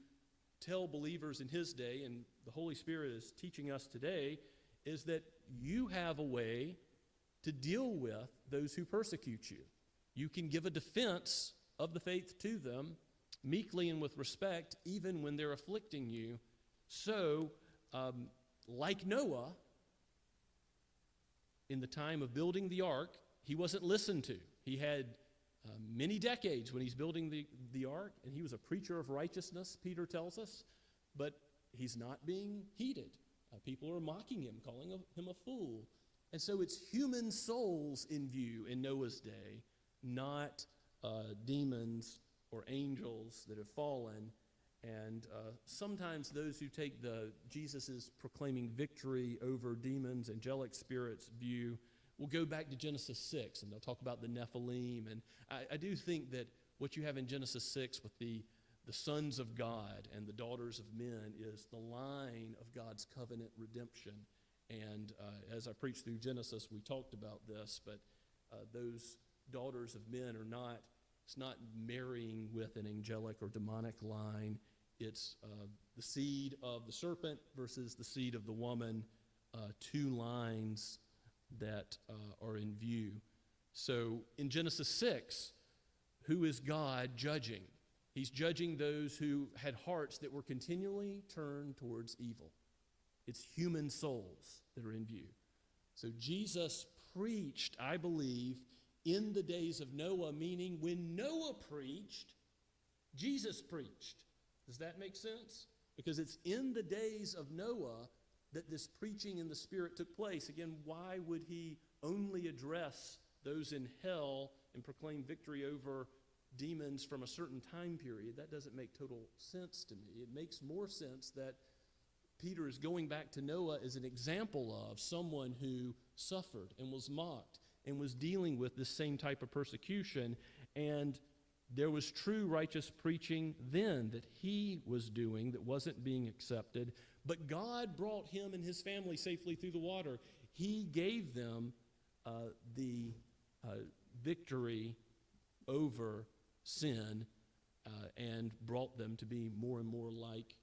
tell believers in his day, and the Holy Spirit is teaching us today, is that you have a way to deal with those who persecute you. You can give a defense of the faith to them, meekly and with respect, even when they're afflicting you. So, like Noah, in the time of building the ark, he wasn't listened to. He had many decades when he's building the ark, and he was a preacher of righteousness, Peter tells us, but he's not being heeded. People are mocking him, calling him a fool. And so it's human souls in view in Noah's day, not demons or angels that have fallen. And sometimes those who take the Jesus is proclaiming victory over demons, angelic spirits view, will go back to Genesis 6, and they'll talk about the Nephilim. And I do think that what you have in Genesis 6 with the sons of God and the daughters of men is the line of God's covenant redemption. And as I preached through Genesis, we talked about this, but those daughters of men are not, it's not marrying with an angelic or demonic line. It's the seed of the serpent versus the seed of the woman, two lines that are in view. So in Genesis 6, who is God judging? He's judging those who had hearts that were continually turned towards evil. It's human souls that are in view. So Jesus preached, I believe, in the days of Noah, meaning when Noah preached, Jesus preached. Does that make sense? Because it's in the days of Noah that this preaching in the Spirit took place. Again, why would he only address those in hell and proclaim victory over demons from a certain time period? That doesn't make total sense to me. It makes more sense that Peter is going back to Noah as an example of someone who suffered and was mocked and was dealing with this same type of persecution. And there was true righteous preaching then that he was doing that wasn't being accepted. But God brought him and his family safely through the water. He gave them the victory over sin and brought them to be more and more like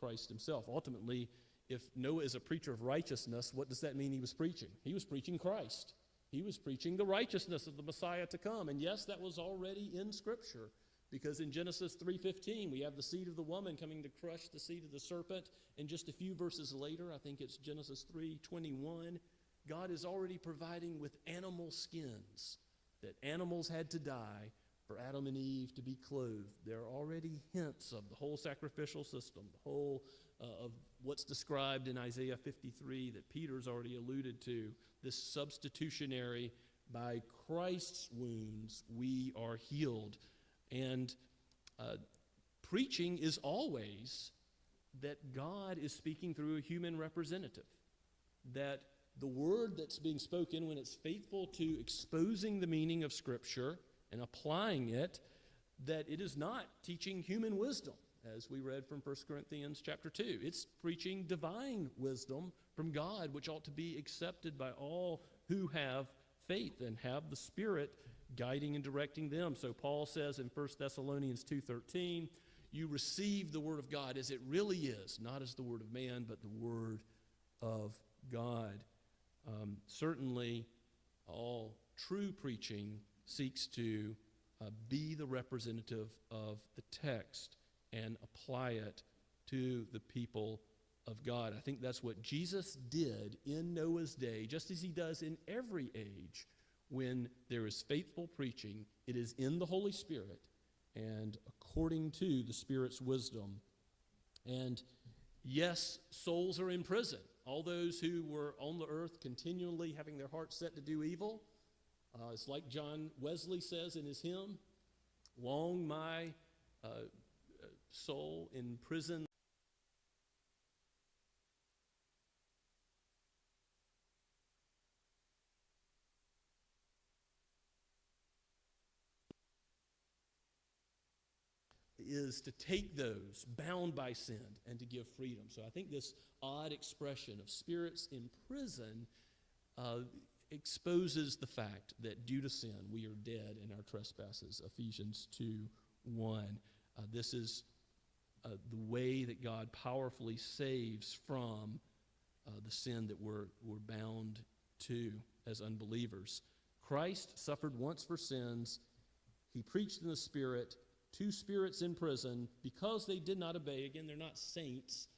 Christ himself. Ultimately, if Noah is a preacher of righteousness, what does that mean he was preaching? He was preaching Christ. He was preaching the righteousness of the Messiah to come. And yes, that was already in Scripture, because in Genesis 3:15, we have the seed of the woman coming to crush the seed of the serpent. And just a few verses later, I think it's Genesis 3:21, God is already providing with animal skins, that animals had to die for Adam and Eve to be clothed. There are already hints of the whole sacrificial system, the whole of what's described in Isaiah 53 that Peter's already alluded to, this substitutionary, by Christ's wounds we are healed. And preaching is always that God is speaking through a human representative, that the word that's being spoken, when it's faithful to exposing the meaning of Scripture and applying it, that it is not teaching human wisdom, as we read from 1 Corinthians chapter 2. It's preaching divine wisdom from God, which ought to be accepted by all who have faith and have the Spirit guiding and directing them. So Paul says in 1 Thessalonians 2:13, you receive the word of God as it really is, not as the word of man, but the word of God. Certainly, all true preaching seeks to be the representative of the text and apply it to the people of God. I think that's what Jesus did in Noah's day, just as he does in every age. When there is faithful preaching, it is in the Holy Spirit and according to the Spirit's wisdom. And yes, souls are in prison. All those who were on the earth continually having their hearts set to do evil, it's like John Wesley says in his hymn, long my soul in prison is to take those bound by sin and to give freedom. So I think this odd expression of spirits in prison exposes the fact that due to sin we are dead in our trespasses. Ephesians 2:1. This is the way that God powerfully saves from the sin that we're bound to as unbelievers. Christ suffered once for sins. He preached in the Spirit to spirits in prison because they did not obey. Again, they're not saints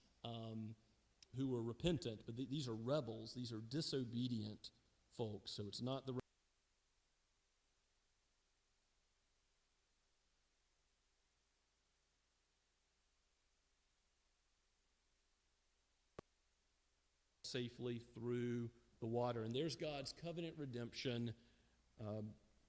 who were repentant, but these are rebels. These are disobedient folks. So it's not the safely through the water. And there's God's covenant redemption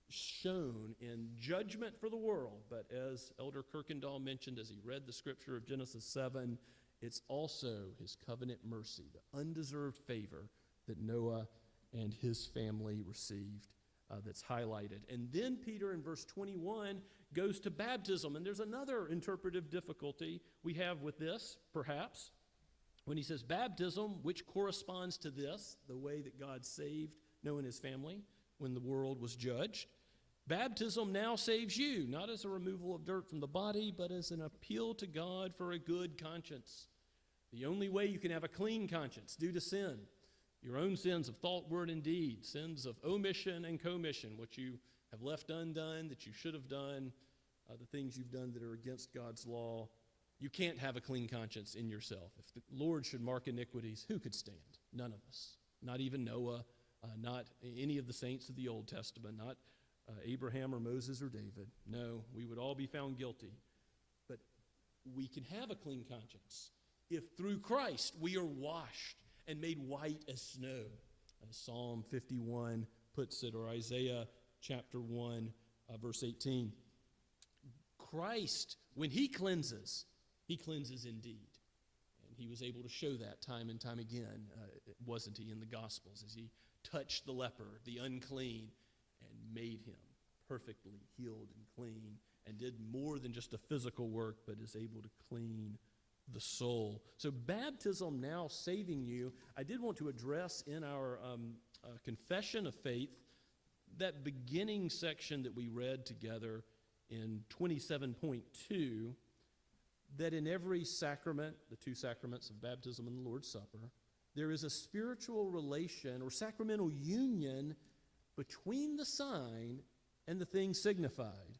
shown in judgment for the world. But as Elder Kirkendall mentioned as he read the scripture of Genesis 7, it's also his covenant mercy, the undeserved favor that Noah and his family received that's highlighted. And then Peter in verse 21 goes to baptism. And there's another interpretive difficulty we have with this, perhaps, when he says baptism, which corresponds to this, the way that God saved Noah and his family when the world was judged. Baptism now saves you, not as a removal of dirt from the body, but as an appeal to God for a good conscience. The only way you can have a clean conscience due to sin, your own sins of thought, word, and deed, sins of omission and commission, what you have left undone that you should have done, the things you've done that are against God's law. You can't have a clean conscience in yourself. If the Lord should mark iniquities, who could stand? None of us. Not even Noah, not any of the saints of the Old Testament, not Abraham or Moses or David. No, we would all be found guilty. But we can have a clean conscience if through Christ we are washed and made white as snow, as Psalm 51 puts it, or Isaiah chapter 1, verse 18. Christ, when he cleanses indeed. And he was able to show that time and time again, wasn't he, in the Gospels, as he touched the leper, the unclean, and made him perfectly healed and clean, and did more than just a physical work, but is able to clean the soul. So baptism now saving you. I did want to address in our confession of faith that beginning section that we read together in 27.2, that in every sacrament, the two sacraments of baptism and the Lord's Supper, there is a spiritual relation or sacramental union between the sign and the thing signified,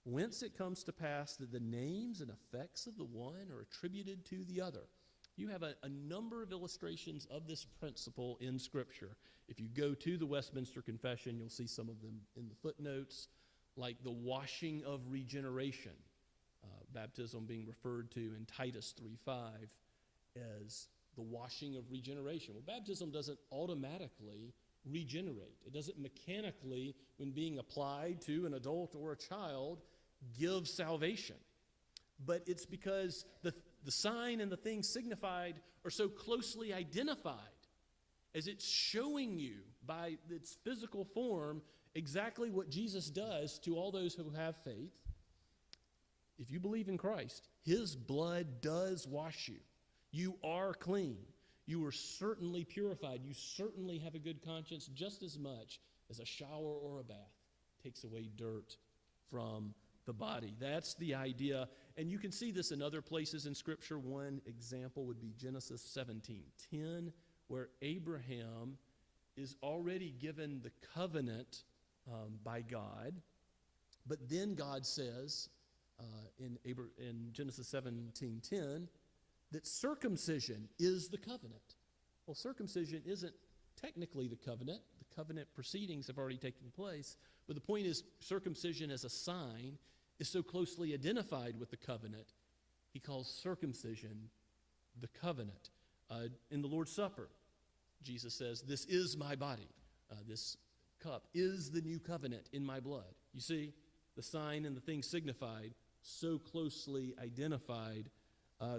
whence it comes to pass that the names and effects of the one are attributed to the other. You have a number of illustrations of this principle in Scripture. If you go to the Westminster Confession, you'll see some of them in the footnotes, like the washing of regeneration, baptism being referred to in Titus 3:5 as the washing of regeneration. Well, baptism doesn't automatically regenerate. It doesn't mechanically, when being applied to an adult or a child, give salvation. But it's because the sign and the thing signified are so closely identified, as it's showing you by its physical form exactly what Jesus does to all those who have faith. If you believe in Christ, his blood does wash you. You are clean. You are certainly purified. You certainly have a good conscience, just as much as a shower or a bath takes away dirt from the body. That's the idea. And you can see this in other places in Scripture. One example would be Genesis 17:10, where Abraham is already given the covenant by God. But then God says in Genesis 17:10 that circumcision is the covenant. Well, circumcision isn't technically the covenant. The covenant proceedings have already taken place. But the point is, circumcision as a sign is so closely identified with the covenant, he calls circumcision the covenant. In the Lord's Supper, Jesus says, "This is my body. This cup is the new covenant in my blood." You see, the sign and the thing signified, so closely identified.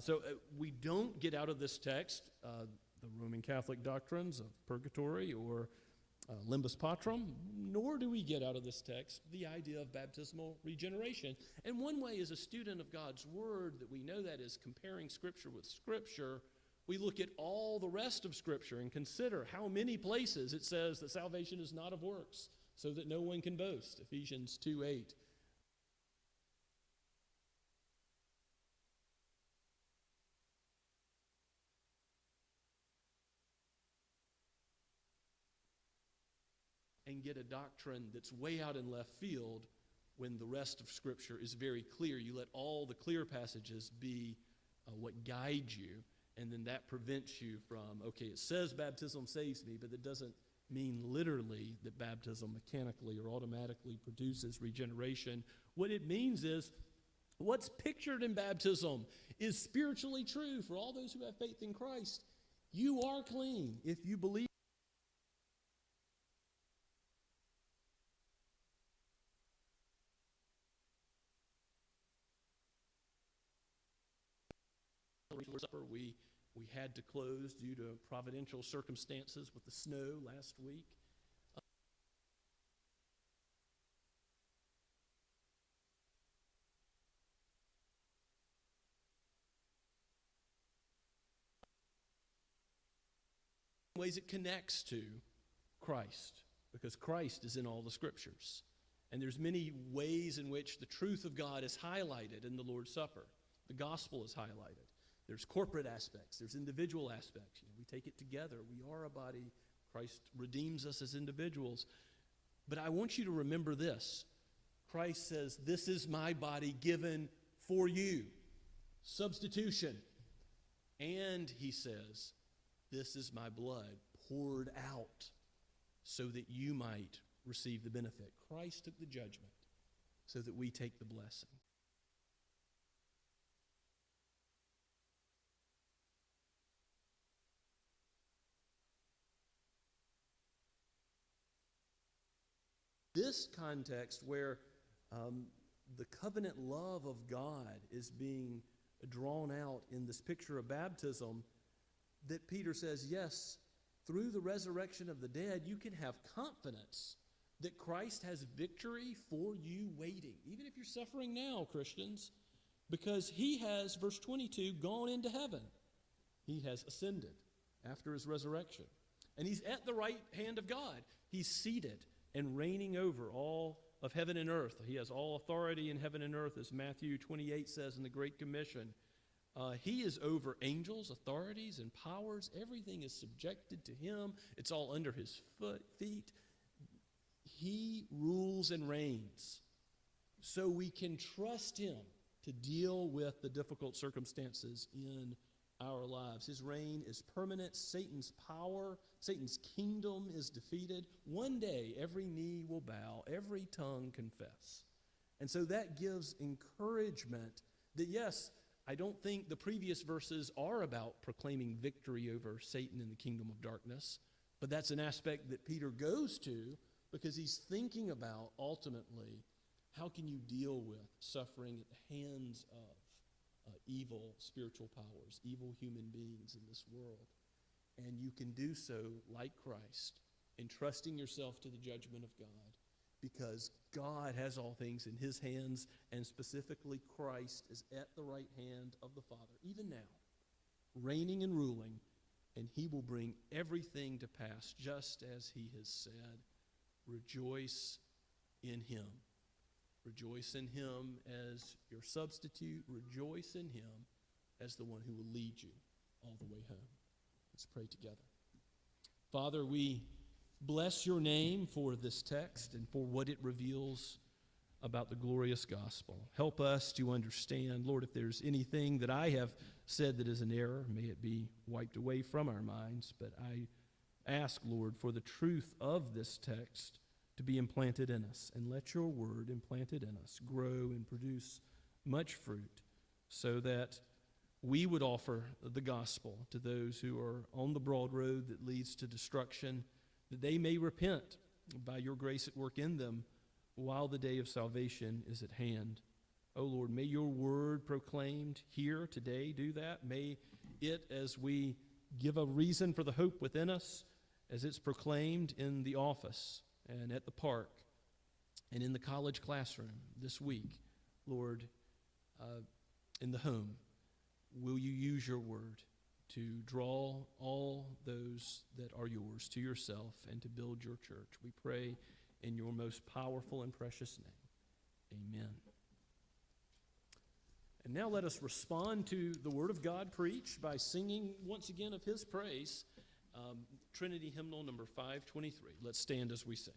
So we don't get out of this text the Roman Catholic doctrines of purgatory or limbus patrum, nor do we get out of this text the idea of baptismal regeneration. And one way as a student of God's Word that we know that is comparing Scripture with Scripture, we look at all the rest of Scripture and consider how many places it says that salvation is not of works, so that no one can boast, Ephesians 2:8. And get a doctrine that's way out in left field when the rest of Scripture is very clear. You let all the clear passages be what guide you, and then that prevents you from, okay, it says baptism saves me, but it doesn't mean literally that baptism mechanically or automatically produces regeneration. What it means is what's pictured in baptism is spiritually true for all those who have faith in Christ. You are clean if you believe. Supper we had to close due to providential circumstances with the snow last week. Ways it connects to Christ, because Christ is in all the Scriptures. And there's many ways in which the truth of God is highlighted in the Lord's Supper. The gospel is highlighted. There's corporate aspects. There's individual aspects. We take it together. We are a body. Christ redeems us as individuals. But I want you to remember this. Christ says, this is my body given for you. Substitution. And he says, this is my blood poured out so that you might receive the benefit. Christ took the judgment so that we take the blessing. This context where the covenant love of God is being drawn out in this picture of baptism, that Peter says, yes, through the resurrection of the dead, you can have confidence that Christ has victory for you waiting, even if you're suffering now, Christians, because he has, verse 22, gone into heaven. He has ascended after his resurrection, and he's at the right hand of God. He's seated and reigning over all of heaven and earth. He has all authority in heaven and earth, as Matthew 28 says in the Great Commission. He is over angels, authorities, and powers. Everything is subjected to him. It's all under his feet. He rules and reigns. So we can trust him to deal with the difficult circumstances in our lives. His reign is permanent. Satan's power, Satan's kingdom is defeated. One day, every knee will bow, every tongue confess. And so that gives encouragement that, yes, I don't think the previous verses are about proclaiming victory over Satan and the kingdom of darkness, but that's an aspect that Peter goes to because he's thinking about, ultimately, how can you deal with suffering at the hands of evil spiritual powers, evil human beings in this world. And you can do so like Christ, entrusting yourself to the judgment of God, because God has all things in his hands, and specifically Christ is at the right hand of the Father, even now, reigning and ruling, and he will bring everything to pass just as he has said. Rejoice in him. Rejoice in him as your substitute. Rejoice in him as the one who will lead you all the way home. Let's pray together. Father, we bless your name for this text and for what it reveals about the glorious gospel. Help us to understand, Lord, if there's anything that I have said that is an error, may it be wiped away from our minds. But I ask, Lord, for the truth of this text to be implanted in us, and let your word implanted in us grow and produce much fruit, so that we would offer the gospel to those who are on the broad road that leads to destruction, that they may repent by your grace at work in them while the day of salvation is at hand. Oh Lord, may your word proclaimed here today do that. May it, as we give a reason for the hope within us, as it's proclaimed in the office and at the park and in the college classroom this week, Lord, in the home, will you use your word to draw all those that are yours to yourself and to build your church? We pray in your most powerful and precious name. Amen. And now let us respond to the word of God preached by singing once again of his praise, Trinity hymnal number 523. Let's stand as we sing.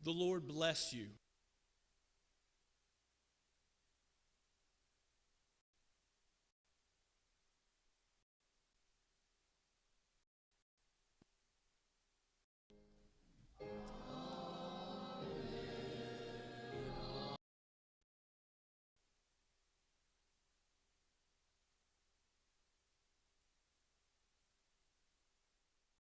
The Lord bless you